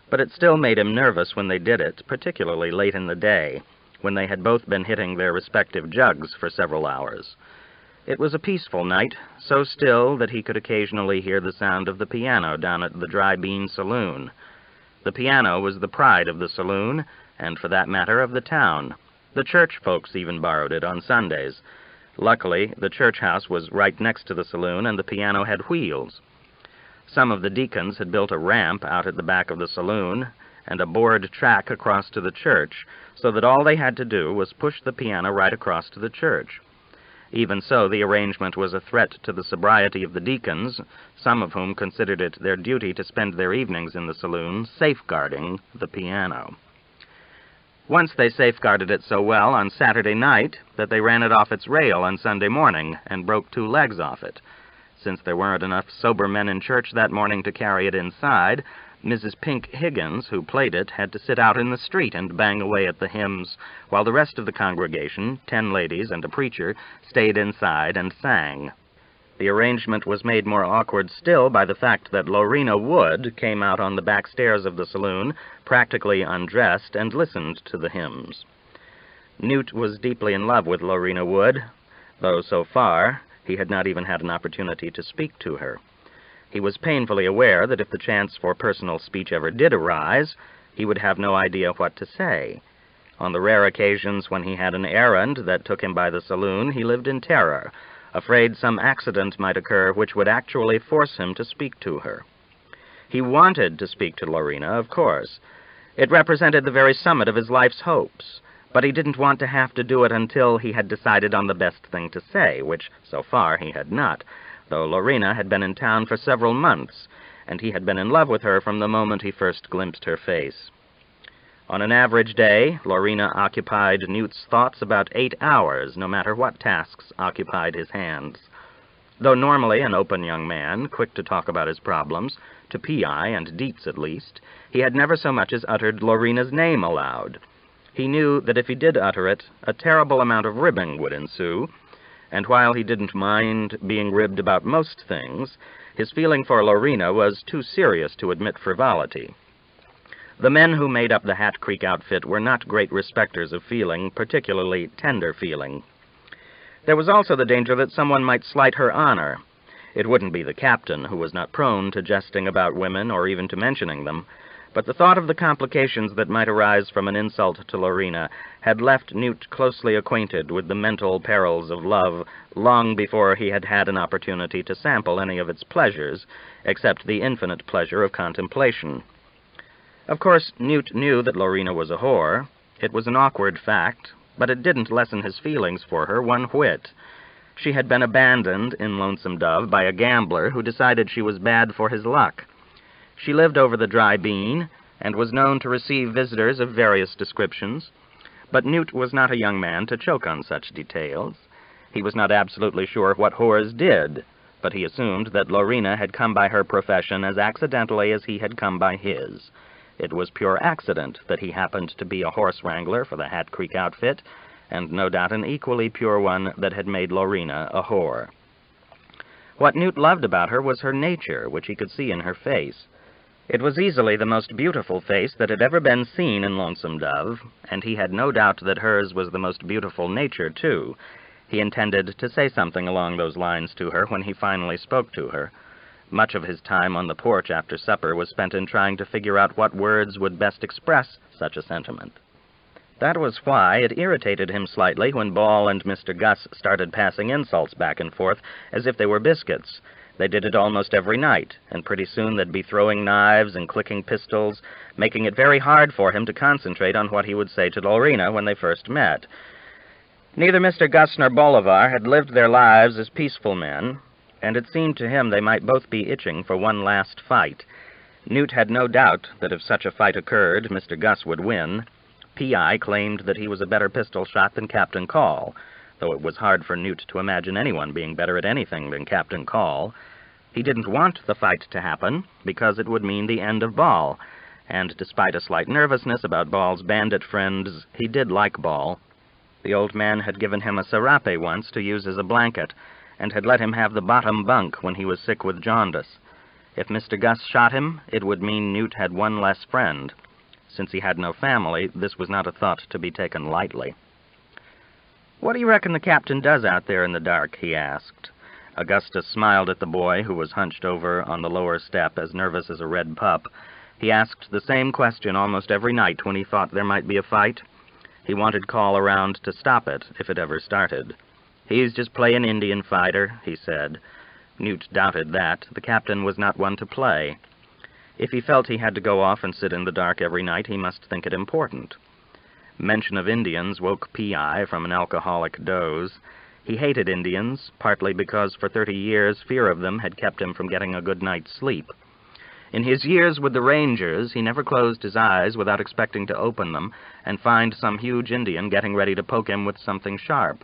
but it still made him nervous when they did it, particularly late in the day, when they had both been hitting their respective jugs for several hours. It was a peaceful night, so still that he could occasionally hear the sound of the piano down at the Dry Bean Saloon. The piano was the pride of the saloon, and for that matter of the town. The church folks even borrowed it on Sundays. Luckily, the church house was right next to the saloon, and the piano had wheels. Some of the deacons had built a ramp out at the back of the saloon, and a board track across to the church, so that all they had to do was push the piano right across to the church. Even so, the arrangement was a threat to the sobriety of the deacons, some of whom considered it their duty to spend their evenings in the saloon safeguarding the piano. Once they safeguarded it so well on Saturday night that they ran it off its rail on Sunday morning and broke 2 legs off it. Since there weren't enough sober men in church that morning to carry it inside, Mrs. Pink Higgins, who played it, had to sit out in the street and bang away at the hymns, while the rest of the congregation, 10 ladies and a preacher, stayed inside and sang. The arrangement was made more awkward still by the fact that Loreena Wood came out on the back stairs of the saloon, practically undressed, and listened to the hymns. Newt was deeply in love with Loreena Wood, though so far he had not even had an opportunity to speak to her. He was painfully aware that if the chance for personal speech ever did arise, he would have no idea what to say. On the rare occasions when he had an errand that took him by the saloon, he lived in terror, afraid some accident might occur which would actually force him to speak to her. He wanted to speak to Loreena, of course. It represented the very summit of his life's hopes, but he didn't want to have to do it until he had decided on the best thing to say, which so far he had not, though Loreena had been in town for several months, and he had been in love with her from the moment he first glimpsed her face. On an average day, Loreena occupied Newt's thoughts about 8 hours, no matter what tasks occupied his hands. Though normally an open young man, quick to talk about his problems, to Pea Eye and Dietz at least, he had never so much as uttered Loreena's name aloud. He knew that if he did utter it, a terrible amount of ribbing would ensue, and while he didn't mind being ribbed about most things, his feeling for Loreena was too serious to admit frivolity. The men who made up the Hat Creek outfit were not great respecters of feeling, particularly tender feeling. There was also the danger that someone might slight her honor. It wouldn't be the captain, who was not prone to jesting about women or even to mentioning them, but the thought of the complications that might arise from an insult to Loreena had left Newt closely acquainted with the mental perils of love long before he had had an opportunity to sample any of its pleasures, except the infinite pleasure of contemplation. Of course, Newt knew that Loreena was a whore. It was an awkward fact, but it didn't lessen his feelings for her one whit. She had been abandoned in Lonesome Dove by a gambler who decided she was bad for his luck. She lived over the Dry Bean, and was known to receive visitors of various descriptions, but Newt was not a young man to choke on such details. He was not absolutely sure what whores did, but he assumed that Loreena had come by her profession as accidentally as he had come by his. It was pure accident that he happened to be a horse wrangler for the Hat Creek outfit, and no doubt an equally pure one that had made Loreena a whore. What Newt loved about her was her nature, which he could see in her face. It was easily the most beautiful face that had ever been seen in Lonesome Dove, and he had no doubt that hers was the most beautiful nature, too. He intended to say something along those lines to her when he finally spoke to her. Much of his time on the porch after supper was spent in trying to figure out what words would best express such a sentiment. That was why it irritated him slightly when Ball and Mr. Gus started passing insults back and forth as if they were biscuits. They did it almost every night, and pretty soon they'd be throwing knives and clicking pistols, making it very hard for him to concentrate on what he would say to Loreena when they first met. Neither Mr. Gus nor Bolivar had lived their lives as peaceful men, and it seemed to him they might both be itching for one last fight. Newt had no doubt that if such a fight occurred, Mr. Gus would win. Pea Eye claimed that he was a better pistol shot than Captain Call, though it was hard for Newt to imagine anyone being better at anything than Captain Call. He didn't want the fight to happen, because it would mean the end of Ball, and despite a slight nervousness about Ball's bandit friends, he did like Ball. The old man had given him a serape once to use as a blanket, and had let him have the bottom bunk when he was sick with jaundice. If Mr. Gus shot him, it would mean Newt had one less friend. Since he had no family, this was not a thought to be taken lightly. "What do you reckon the captain does out there in the dark?" he asked. Augustus smiled at the boy, who was hunched over on the lower step, as nervous as a red pup. He asked the same question almost every night when he thought there might be a fight. He wanted Call around to stop it, if it ever started. "He's just playing Indian fighter," he said. Newt doubted that. The captain was not one to play. If he felt he had to go off and sit in the dark every night, he must think it important. Mention of Indians woke Pea Eye from an alcoholic doze. He hated Indians, partly because for 30 years fear of them had kept him from getting a good night's sleep. In his years with the Rangers, he never closed his eyes without expecting to open them and find some huge Indian getting ready to poke him with something sharp.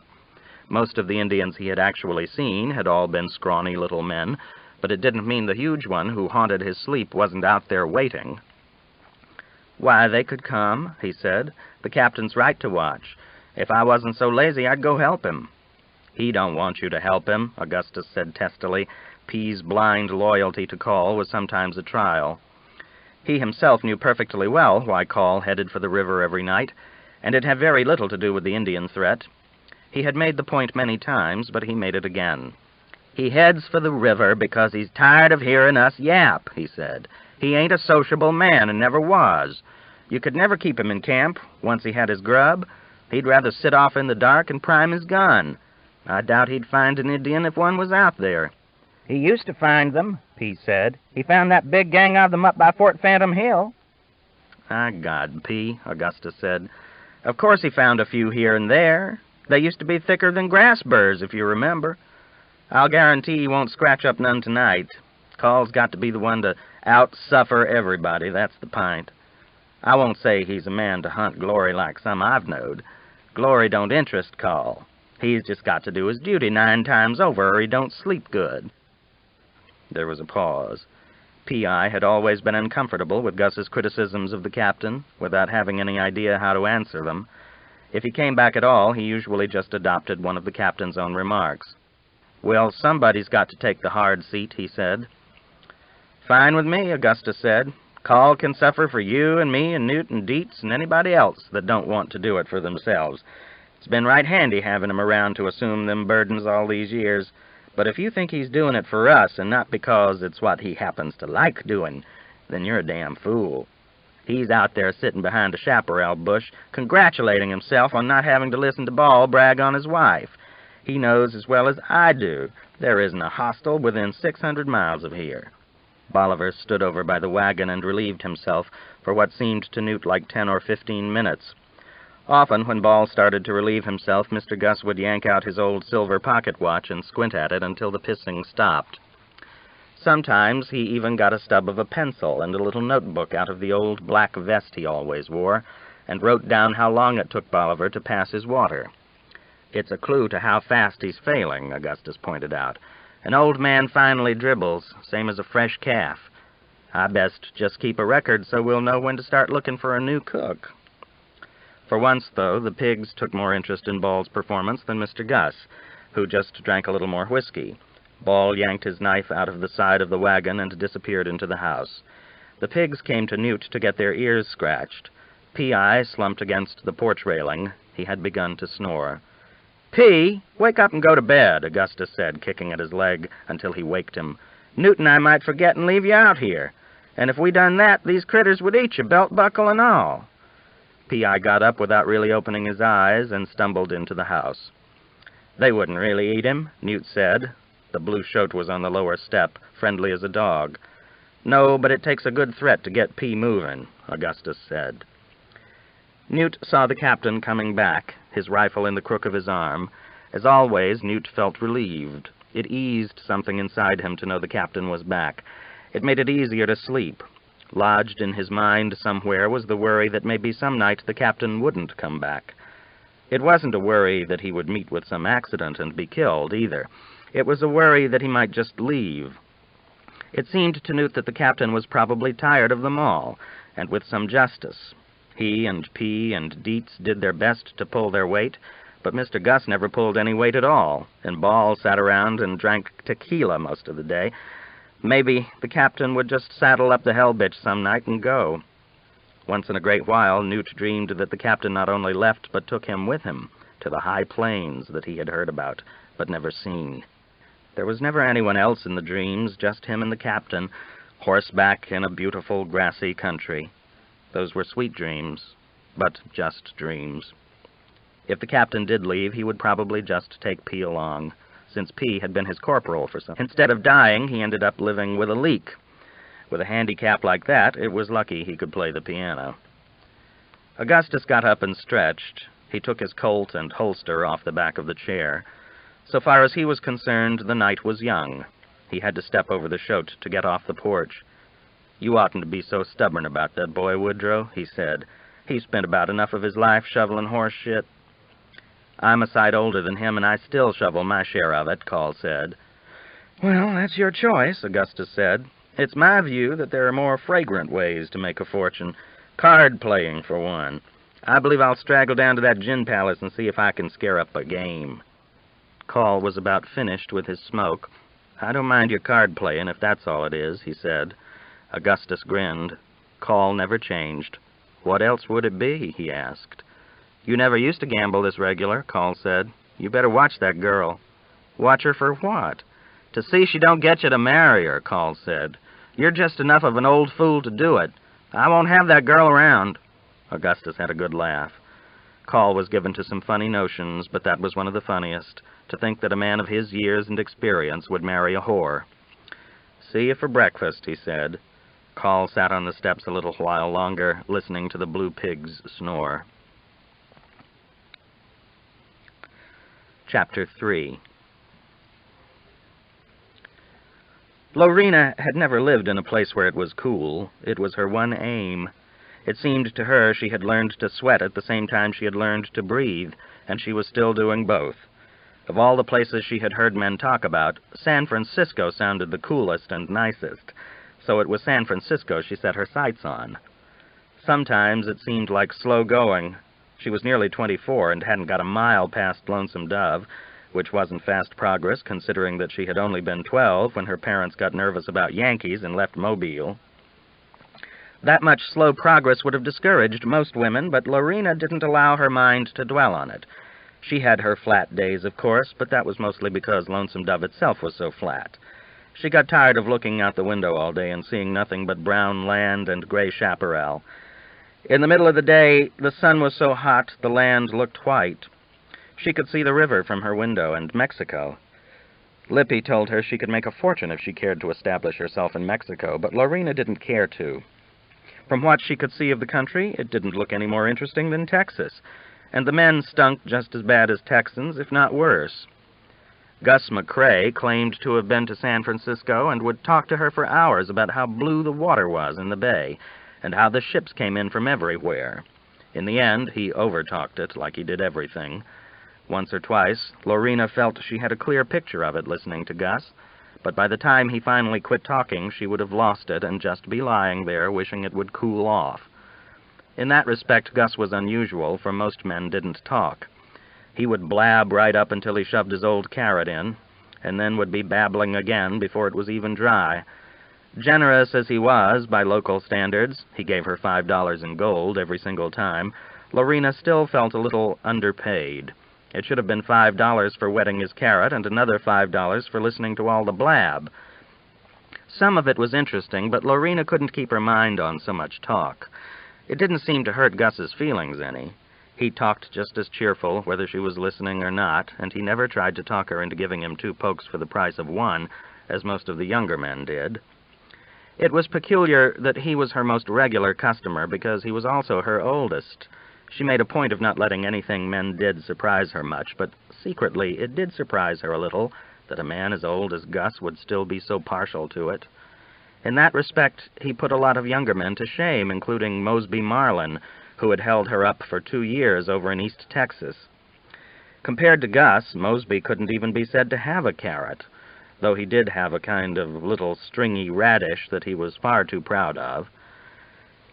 Most of the Indians he had actually seen had all been scrawny little men, but it didn't mean the huge one who haunted his sleep wasn't out there waiting. "Why, they could come," he said. "The captain's right to watch. If I wasn't so lazy, I'd go help him." "He don't want you to help him," Augustus said testily. Pea's blind loyalty to Call was sometimes a trial. He himself knew perfectly well why Call headed for the river every night, and it had very little to do with the Indian threat. He had made the point many times, but he made it again. "He heads for the river because he's tired of hearing us yap," he said. "He ain't a sociable man and never was. You could never keep him in camp once he had his grub. He'd rather sit off in the dark and prime his gun. I doubt he'd find an Indian if one was out there." "He used to find them," Pea said. "He found that big gang of them up by Fort Phantom Hill." "Ah, God, Pea," Augustus said. "Of course he found a few here and there. They used to be thicker than grass burrs, if you remember. I'll guarantee he won't scratch up none tonight. Call's got to be the one to out-suffer everybody, that's the pint. I won't say he's a man to hunt glory like some I've knowed. Glory don't interest Call. He's just got to do his duty 9 times over, or he don't sleep good." There was a pause. Pea Eye had always been uncomfortable with Gus's criticisms of the captain, without having any idea how to answer them. If he came back at all, he usually just adopted one of the captain's own remarks. "Well, somebody's got to take the hard seat," he said. "Fine with me," Augustus said. "Call can suffer for you and me and Newt and Dietz and anybody else that don't want to do it for themselves. It's been right handy having him around to assume them burdens all these years. But if you think he's doing it for us and not because it's what he happens to like doing, then you're a damn fool. He's out there sitting behind a chaparral bush, congratulating himself on not having to listen to Ball brag on his wife. He knows as well as I do there isn't a hostel within 600 miles of here." Bolivar stood over by the wagon and relieved himself for what seemed to Newt like 10 or 15 minutes. Often, when Ball started to relieve himself, Mr. Gus would yank out his old silver pocket watch and squint at it until the pissing stopped. Sometimes he even got a stub of a pencil and a little notebook out of the old black vest he always wore, and wrote down how long it took Bolivar to pass his water. "It's a clue to how fast he's failing," Augustus pointed out. "An old man finally dribbles, same as a fresh calf. I best just keep a record so we'll know when to start looking for a new cook." For once, though, the pigs took more interest in Ball's performance than Mr. Gus, who just drank a little more whiskey. Ball yanked his knife out of the side of the wagon and disappeared into the house. The pigs came to Newt to get their ears scratched. Pea Eye slumped against the porch railing. He had begun to snore. "Pea, wake up and go to bed," Augustus said, kicking at his leg until he waked him. Newt and I might forget and leave you out here. And if we done that, these critters would eat you, belt buckle and all." Pea Eye got up without really opening his eyes and stumbled into the house. "They wouldn't really eat him," Newt said. The blue shote was on the lower step, friendly as a dog. "No, but it takes a good threat to get Pea moving," Augustus said. Newt saw the captain coming back, his rifle in the crook of his arm. As always, Newt felt relieved. It eased something inside him to know the captain was back. It made it easier to sleep. Lodged in his mind somewhere was the worry that maybe some night the captain wouldn't come back. It wasn't a worry that he would meet with some accident and be killed, either. It was a worry that he might just leave. It seemed to Newt that the captain was probably tired of them all, and with some justice. He and P and Dietz did their best to pull their weight, but Mr. Gus never pulled any weight at all, and Ball sat around and drank tequila most of the day. Maybe the captain would just saddle up the hell bitch some night and go. Once in a great while, Newt dreamed that the captain not only left but took him with him to the high plains that he had heard about but never seen. There was never anyone else in the dreams, just him and the captain, horseback in a beautiful grassy country. Those were sweet dreams, but just dreams. If the captain did leave, he would probably just take P along, since P had been his corporal for some. Instead of dying, he ended up living with a leak. With a handicap like that, it was lucky he could play the piano. Augustus got up and stretched. He took his Colt and holster off the back of the chair. So far as he was concerned, the night was young. He had to step over the shote to get off the porch. "You oughtn't to be so stubborn about that boy, Woodrow," he said. "He spent about enough of his life shoveling horse shit." "I'm a sight older than him, and I still shovel my share of it," Call said. "Well, that's your choice," Augustus said. "It's my view that there are more fragrant ways to make a fortune. Card-playing, for one. I believe I'll straggle down to that gin palace and see if I can scare up a game." Call was about finished with his smoke. "I don't mind your card-playing, if that's all it is," he said. Augustus grinned. Call never changed. "What else would it be?" he asked. "You never used to gamble this regular," Call said. "You better watch that girl." "Watch her for what?" "To see she don't get you to marry her," Call said. "You're just enough of an old fool to do it. I won't have that girl around." Augustus had a good laugh. Call was given to some funny notions, but that was one of the funniest, to think that a man of his years and experience would marry a whore. "See you for breakfast," he said. Call sat on the steps a little while longer, listening to the blue pigs snore. Chapter 3. Loreena had never lived in a place where it was cool. It was her one aim. It seemed to her she had learned to sweat at the same time she had learned to breathe, and she was still doing both. Of all the places she had heard men talk about, San Francisco sounded the coolest and nicest, so it was San Francisco she set her sights on. Sometimes it seemed like slow going. She was nearly 24 and hadn't got a mile past Lonesome Dove, which wasn't fast progress considering that she had only been 12 when her parents got nervous about Yankees and left Mobile. That much slow progress would have discouraged most women, but Loreena didn't allow her mind to dwell on it. She had her flat days, of course, but that was mostly because Lonesome Dove itself was so flat. She got tired of looking out the window all day and seeing nothing but brown land and gray chaparral. In the middle of the day, the sun was so hot the land looked white. She could see the river from her window and Mexico. Lippy told her she could make a fortune if she cared to establish herself in Mexico, but Loreena didn't care to. From what she could see of the country, it didn't look any more interesting than Texas, and the men stunk just as bad as Texans, if not worse. Gus McCrae claimed to have been to San Francisco and would talk to her for hours about how blue the water was in the bay, and how the ships came in from everywhere. In the end, he overtalked it, like he did everything. Once or twice, Loreena felt she had a clear picture of it listening to Gus, but by the time he finally quit talking, she would have lost it and just be lying there wishing it would cool off. In that respect, Gus was unusual, for most men didn't talk. He would blab right up until he shoved his old carrot in, and then would be babbling again before it was even dry. Generous as he was by local standards, he gave her $5 in gold every single time, Loreena still felt a little underpaid. It should have been $5 for wetting his carrot and another $5 for listening to all the blab. Some of it was interesting, but Loreena couldn't keep her mind on so much talk. It didn't seem to hurt Gus's feelings any. He talked just as cheerful, whether she was listening or not, and he never tried to talk her into giving him 2 pokes for the price of 1, as most of the younger men did. It was peculiar that he was her most regular customer, because he was also her oldest. She made a point of not letting anything men did surprise her much, but secretly it did surprise her a little that a man as old as Gus would still be so partial to it. In that respect, he put a lot of younger men to shame, including Mosby Marlin, who had held her up for 2 years over in East Texas. Compared to Gus, Mosby couldn't even be said to have a carrot, though he did have a kind of little stringy radish that he was far too proud of.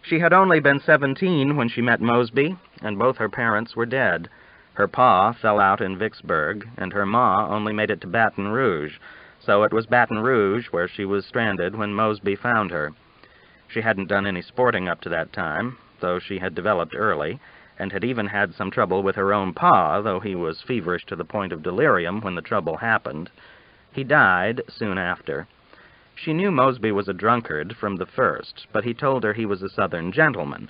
She had only been 17 when she met Mosby, and both her parents were dead. Her pa fell out in Vicksburg, and her ma only made it to Baton Rouge, so it was Baton Rouge where she was stranded when Mosby found her. She hadn't done any sporting up to that time, though she had developed early, and had even had some trouble with her own pa, though he was feverish to the point of delirium when the trouble happened. He died soon after. She knew Mosby was a drunkard from the first, but he told her he was a Southern gentleman,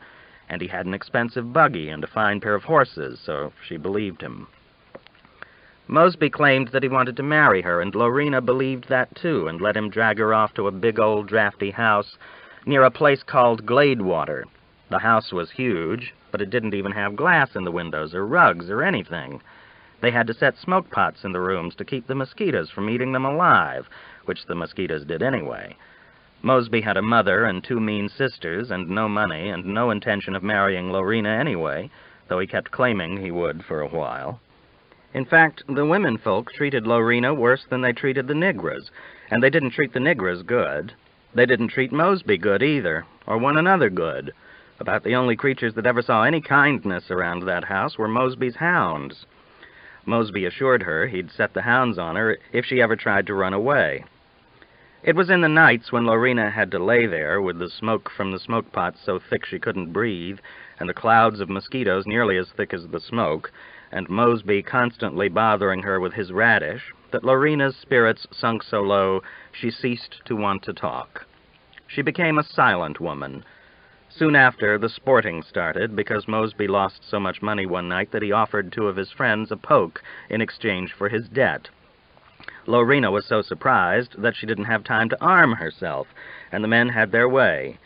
and he had an expensive buggy and a fine pair of horses, so she believed him. Mosby claimed that he wanted to marry her, and Loreena believed that too, and let him drag her off to a big old drafty house near a place called Gladewater. The house was huge, but it didn't even have glass in the windows or rugs or anything. They had to set smoke pots in the rooms to keep the mosquitoes from eating them alive, which the mosquitoes did anyway. Mosby had a mother and 2 mean sisters and no money and no intention of marrying Loreena anyway, though he kept claiming he would for a while. In fact, the women folk treated Loreena worse than they treated the Negras, and they didn't treat the Negras good. They didn't treat Mosby good either, or one another good. About the only creatures that ever saw any kindness around that house were Mosby's hounds. Mosby assured her he'd set the hounds on her if she ever tried to run away. It was in the nights when Loreena had to lay there with the smoke from the smoke pots so thick she couldn't breathe, and the clouds of mosquitoes nearly as thick as the smoke, and Mosby constantly bothering her with his radish, that Loreena's spirits sunk so low she ceased to want to talk. She became a silent woman. Soon after, the sporting started, because Mosby lost so much money one night that he offered 2 of his friends a poke in exchange for his debt. Loreena was so surprised that she didn't have time to arm herself, and the men had their way.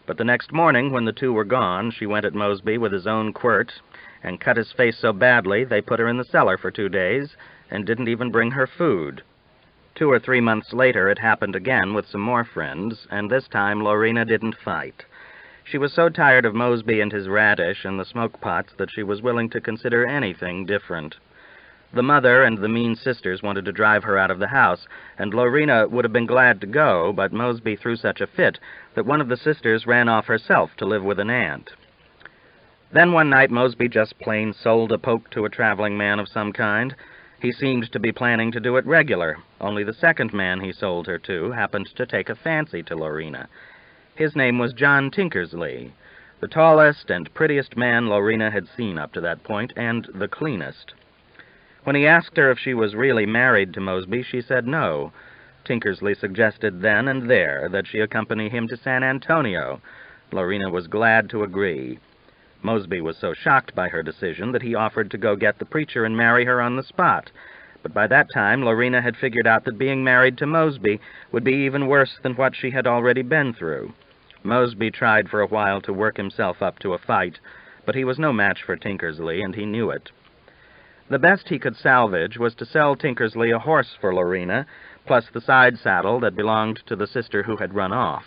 But the next morning, when the 2 were gone, she went at Mosby with his own quirt, and cut his face so badly they put her in the cellar for 2 days, and didn't even bring her food. 2 or 3 months later, it happened again with some more friends, and this time Loreena didn't fight. She was so tired of Mosby and his radish and the smoke pots that she was willing to consider anything different. The mother and the mean sisters wanted to drive her out of the house, and Loreena would have been glad to go, but Mosby threw such a fit that one of the sisters ran off herself to live with an aunt. Then one night Mosby just plain sold a poke to a traveling man of some kind. He seemed to be planning to do it regular, only the second man he sold her to happened to take a fancy to Loreena. His name was John Tinkersley, the tallest and prettiest man Loreena had seen up to that point, and the cleanest. When he asked her if she was really married to Mosby, she said no. Tinkersley suggested then and there that she accompany him to San Antonio. Loreena was glad to agree. Mosby was so shocked by her decision that he offered to go get the preacher and marry her on the spot. But by that time, Loreena had figured out that being married to Mosby would be even worse than what she had already been through. Mosby tried for a while to work himself up to a fight, but he was no match for Tinkersley, and he knew it. The best he could salvage was to sell Tinkersley a horse for Loreena, plus the side saddle that belonged to the sister who had run off.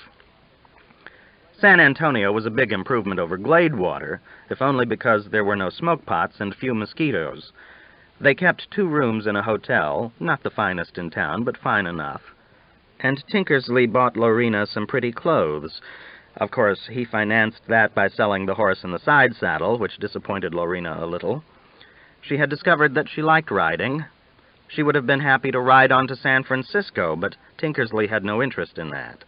San Antonio was a big improvement over Gladewater, if only because there were no smoke pots and few mosquitoes. They kept 2 rooms in a hotel, not the finest in town, but fine enough. And Tinkersley bought Loreena some pretty clothes. Of course, he financed that by selling the horse and the side saddle, which disappointed Loreena a little. She had discovered that she liked riding. She would have been happy to ride on to San Francisco, but Tinkersley had no interest in that.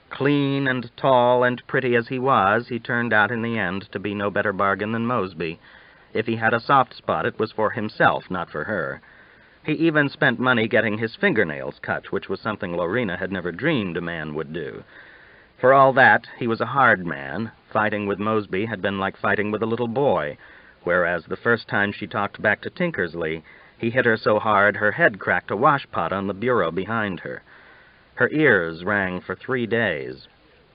Clean and tall and pretty as he was, he turned out in the end to be no better bargain than Mosby. If he had a soft spot, it was for himself, not for her. He even spent money getting his fingernails cut, which was something Loreena had never dreamed a man would do. For all that, he was a hard man. Fighting with Mosby had been like fighting with a little boy, whereas the first time she talked back to Tinkersley, he hit her so hard her head cracked a washpot on the bureau behind her. Her ears rang for 3 days.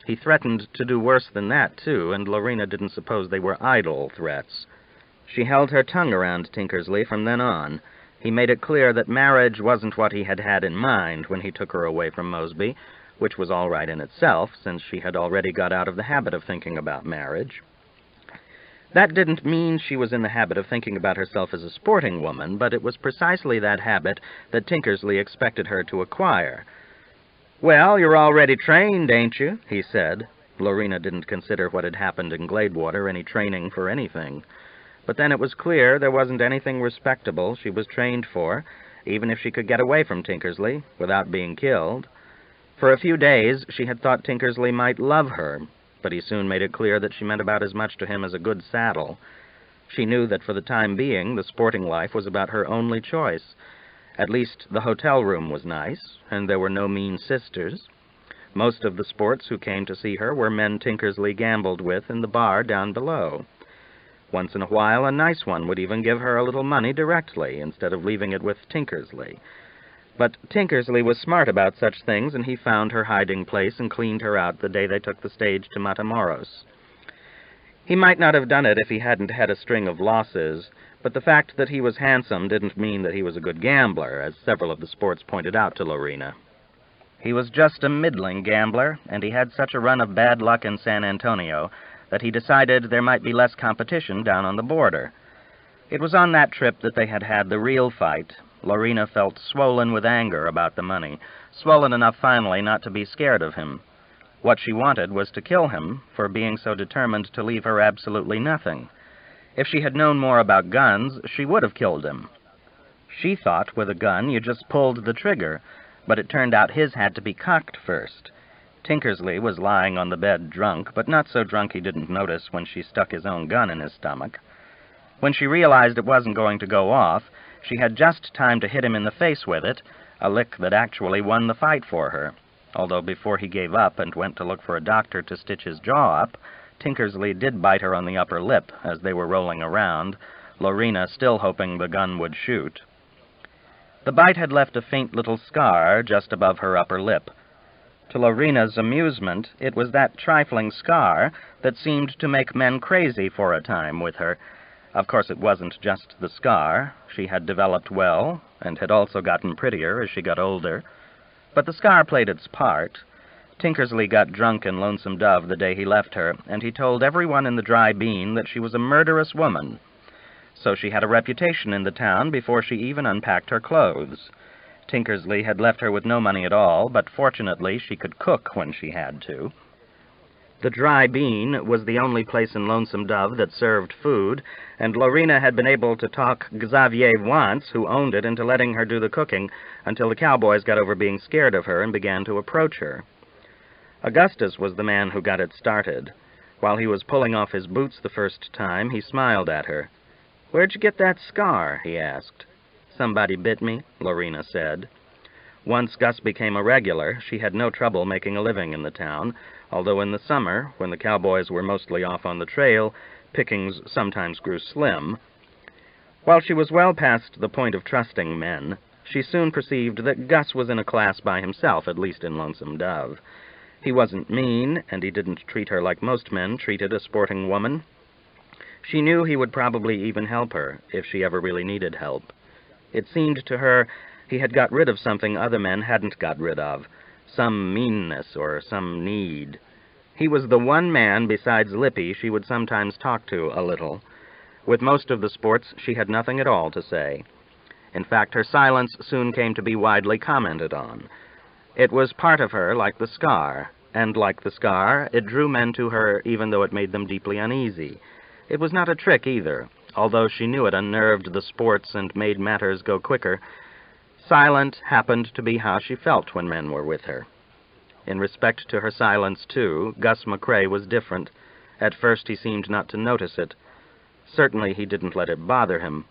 He threatened to do worse than that, too, and Loreena didn't suppose they were idle threats. She held her tongue around Tinkersley from then on. He made it clear that marriage wasn't what he had had in mind when he took her away from Mosby, which was all right in itself, since she had already got out of the habit of thinking about marriage. That didn't mean she was in the habit of thinking about herself as a sporting woman, but it was precisely that habit that Tinkersley expected her to acquire. "Well, you're already trained, ain't you?" he said. Loreena didn't consider what had happened in Gladewater any training for anything. But then it was clear there wasn't anything respectable she was trained for, even if she could get away from Tinkersley without being killed. For a few days she had thought Tinkersley might love her, but he soon made it clear that she meant about as much to him as a good saddle. She knew that for the time being the sporting life was about her only choice. At least the hotel room was nice, and there were no mean sisters. Most of the sports who came to see her were men Tinkersley gambled with in the bar down below. Once in a while a nice one would even give her a little money directly, instead of leaving it with Tinkersley. But Tinkersley was smart about such things, and he found her hiding place and cleaned her out the day they took the stage to Matamoros. He might not have done it if he hadn't had a string of losses, but the fact that he was handsome didn't mean that he was a good gambler, as several of the sports pointed out to Loreena. He was just a middling gambler, and he had such a run of bad luck in San Antonio that he decided there might be less competition down on the border. It was on that trip that they had had the real fight. Loreena felt swollen with anger about the money, swollen enough finally not to be scared of him. What she wanted was to kill him for being so determined to leave her absolutely nothing. If she had known more about guns, she would have killed him. She thought with a gun you just pulled the trigger, but it turned out his had to be cocked first. Tinkersley was lying on the bed drunk, but not so drunk he didn't notice when she stuck his own gun in his stomach. When she realized it wasn't going to go off, she had just time to hit him in the face with it, a lick that actually won the fight for her. Although before he gave up and went to look for a doctor to stitch his jaw up, Tinkersley did bite her on the upper lip as they were rolling around, Loreena still hoping the gun would shoot. The bite had left a faint little scar just above her upper lip. To Loreena's amusement, it was that trifling scar that seemed to make men crazy for a time with her. Of course, it wasn't just the scar. She had developed well, and had also gotten prettier as she got older. But the scar played its part. Tinkersley got drunk in Lonesome Dove the day he left her, and he told everyone in the Dry Bean that she was a murderous woman. So she had a reputation in the town before she even unpacked her clothes. Tinkersley had left her with no money at all, but fortunately she could cook when she had to. The Dry Bean was the only place in Lonesome Dove that served food, and Loreena had been able to talk Xavier Wantz, who owned it, into letting her do the cooking until the cowboys got over being scared of her and began to approach her. Augustus was the man who got it started. While he was pulling off his boots the first time, he smiled at her. "Where'd you get that scar?" he asked. "Somebody bit me," Loreena said. Once Gus became a regular, she had no trouble making a living in the town, although in the summer, when the cowboys were mostly off on the trail, pickings sometimes grew slim. While she was well past the point of trusting men, she soon perceived that Gus was in a class by himself, at least in Lonesome Dove. He wasn't mean, and he didn't treat her like most men treated a sporting woman. She knew he would probably even help her, if she ever really needed help. It seemed to her he had got rid of something other men hadn't got rid of, some meanness or some need. He was the one man besides Lippy she would sometimes talk to a little. With most of the sports, she had nothing at all to say. In fact, her silence soon came to be widely commented on. It was part of her, like the scar, and like the scar, it drew men to her even though it made them deeply uneasy. It was not a trick either, although she knew it unnerved the sports and made matters go quicker. Silent happened to be how she felt when men were with her. In respect to her silence, too, Gus McCrae was different. At first he seemed not to notice it. Certainly he didn't let it bother him.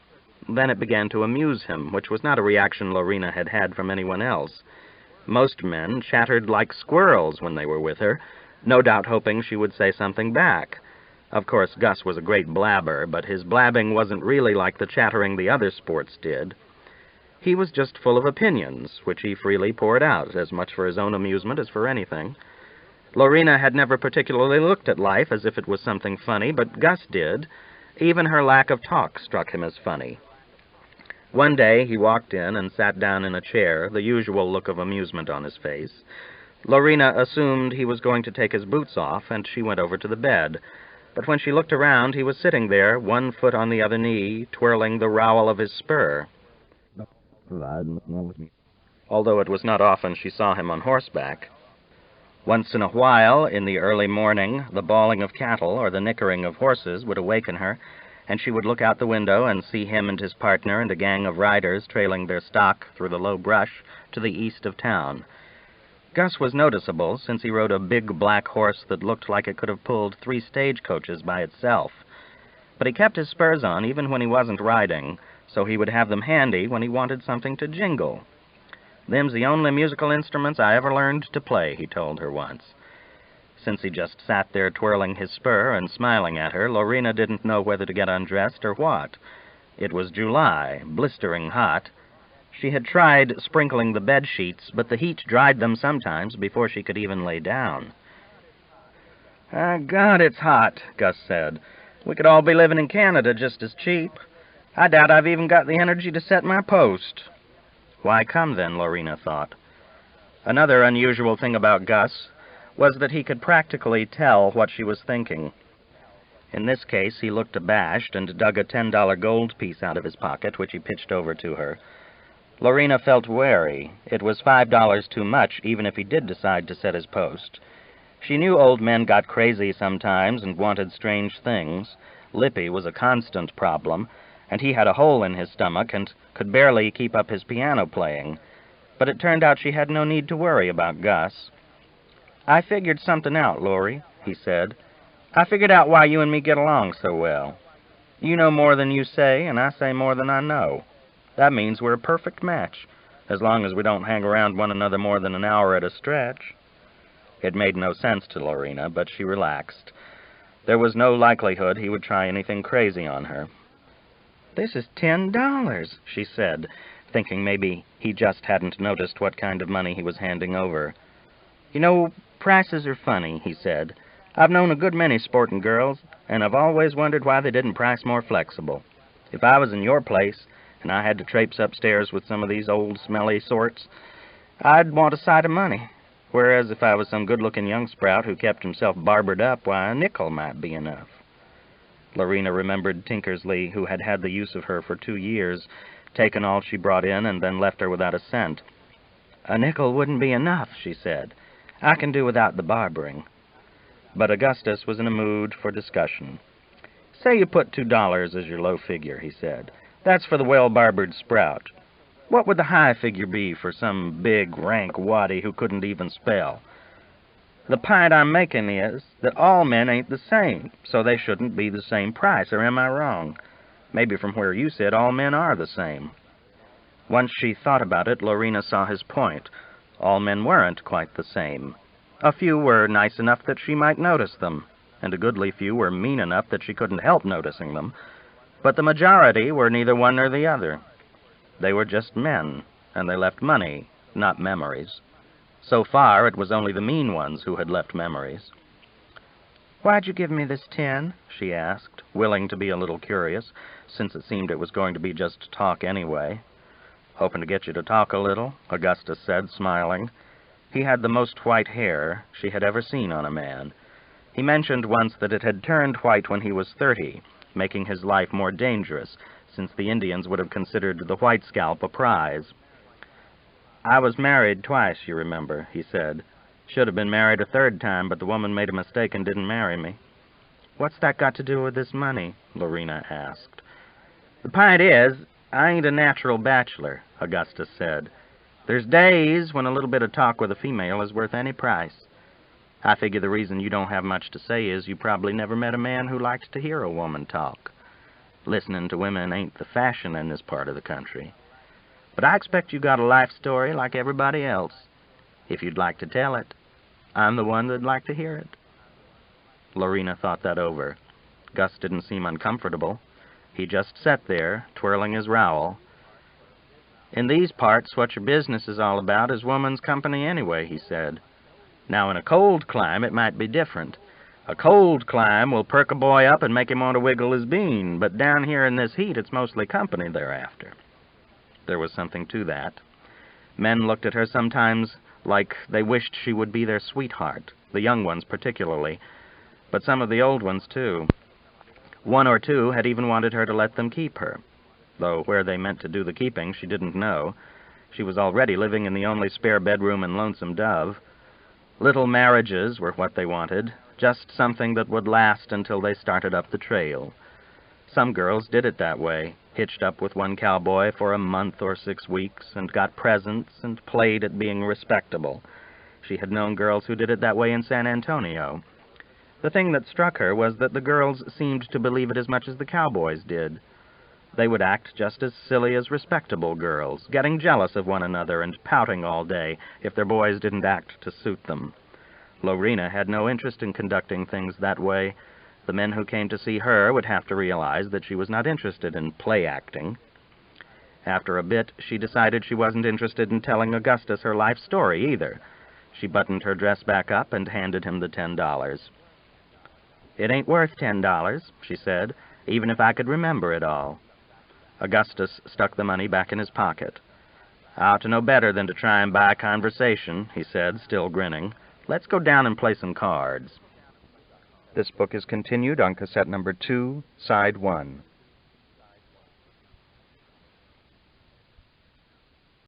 Then it began to amuse him, which was not a reaction Loreena had had from anyone else. Most men chattered like squirrels when they were with her, no doubt hoping she would say something back. Of course, Gus was a great blabber, but his blabbing wasn't really like the chattering the other sports did. He was just full of opinions, which he freely poured out, as much for his own amusement as for anything. Loreena had never particularly looked at life as if it was something funny, but Gus did. Even her lack of talk struck him as funny. One day he walked in and sat down in a chair, the usual look of amusement on his face. Loreena assumed he was going to take his boots off, and she went over to the bed. But when she looked around, he was sitting there, one foot on the other knee, twirling the rowel of his spur. Although it was not often she saw him on horseback. Once in a while, in the early morning, the bawling of cattle or the nickering of horses would awaken her, and she would look out the window and see him and his partner and a gang of riders trailing their stock through the low brush to the east of town. Gus was noticeable, since he rode a big black horse that looked like it could have pulled 3 stagecoaches by itself. But he kept his spurs on even when he wasn't riding, so he would have them handy when he wanted something to jingle. "Them's the only musical instruments I ever learned to play," he told her once. Since he just sat there twirling his spur and smiling at her, Loreena didn't know whether to get undressed or what. It was July, blistering hot. She had tried sprinkling the bed sheets, but the heat dried them sometimes before she could even lay down. "God, it's hot," Gus said. "We could all be living in Canada just as cheap. I doubt I've even got the energy to set my post." Why come, then, Loreena thought. Another unusual thing about Gus was that he could practically tell what she was thinking. In this case, he looked abashed and dug a $10 gold piece out of his pocket, which he pitched over to her. Loreena felt wary. It was $5 too much, even if he did decide to set his post. She knew old men got crazy sometimes and wanted strange things. Lippy was a constant problem, and he had a hole in his stomach and could barely keep up his piano playing. But it turned out she had no need to worry about Gus. "I figured something out, Lori," he said. "I figured out why you and me get along so well. You know more than you say, and I say more than I know. That means we're a perfect match, as long as we don't hang around one another more than an hour at a stretch." It made no sense to Loreena, but she relaxed. There was no likelihood he would try anything crazy on her. "This is $10, she said, thinking maybe he just hadn't noticed what kind of money he was handing over. "You know, prices are funny," he said. "I've known a good many sporting girls, and I've always wondered why they didn't price more flexible. If I was in your place, and I had to traipse upstairs with some of these old smelly sorts, I'd want a sight of money. Whereas if I was some good-looking young sprout who kept himself barbered up, why, a nickel might be enough." Loreena remembered Tinkersley, who had had the use of her for 2 years, taken all she brought in, and then left her without a cent. "A nickel wouldn't be enough," she said. "I can do without the barbering." But Augustus was in a mood for discussion. "Say you put $2 as your low figure," he said. "That's for the well-barbered sprout. What would the high figure be for some big, rank waddy who couldn't even spell? The point I'm making is that all men ain't the same, so they shouldn't be the same price, or am I wrong? Maybe from where you sit, all men are the same." Once she thought about it, Loreena saw his point. All men weren't quite the same. A few were nice enough that she might notice them, and a goodly few were mean enough that she couldn't help noticing them. But the majority were neither one nor the other. They were just men, and they left money, not memories. So far, it was only the mean ones who had left memories. "Why'd you give me this 10? She asked, willing to be a little curious, since it seemed it was going to be just talk anyway. "Hoping to get you to talk a little," Augustus said, smiling. He had the most white hair she had ever seen on a man. He mentioned once that it had turned white when he was 30, making his life more dangerous, since the Indians would have considered the white scalp a prize. "I was married twice, you remember," he said. "Should have been married a 3rd time, but the woman made a mistake and didn't marry me." "What's that got to do with this money?" Loreena asked. "The point is, I ain't a natural bachelor," Augustus said. "There's days when a little bit of talk with a female is worth any price. I figure the reason you don't have much to say is you probably never met a man who liked to hear a woman talk." Listening to women ain't the fashion in this part of the country. But I expect you got a life story like everybody else. If you'd like to tell it, I'm the one that'd like to hear it." Loreena thought that over. Gus didn't seem uncomfortable. He just sat there, twirling his rowel. "In these parts, what your business is all about is woman's company anyway," he said. "Now, in a cold clime, it might be different. A cold clime will perk a boy up and make him want to wiggle his bean, but down here in this heat, it's mostly company they're after." There was something to that. Men looked at her sometimes like they wished she would be their sweetheart, the young ones particularly, but some of the old ones, too. One or two had even wanted her to let them keep her, though where they meant to do the keeping she didn't know. She was already living in the only spare bedroom in Lonesome Dove. Little marriages were what they wanted, just something that would last until they started up the trail. Some girls did it that way, hitched up with one cowboy for a month or 6 weeks, and got presents and played at being respectable. She had known girls who did it that way in San Antonio. The thing that struck her was that the girls seemed to believe it as much as the cowboys did. They would act just as silly as respectable girls, getting jealous of one another and pouting all day if their boys didn't act to suit them. Loreena had no interest in conducting things that way. The men who came to see her would have to realize that she was not interested in play-acting. After a bit, she decided she wasn't interested in telling Augustus her life story either. She buttoned her dress back up and handed him the $10. "It ain't worth $10, she said, "even if I could remember it all." Augustus stuck the money back in his pocket. "I ought to know better than to try and buy conversation," he said, still grinning. "Let's go down and play some cards." This book is continued on cassette number 2, side 1.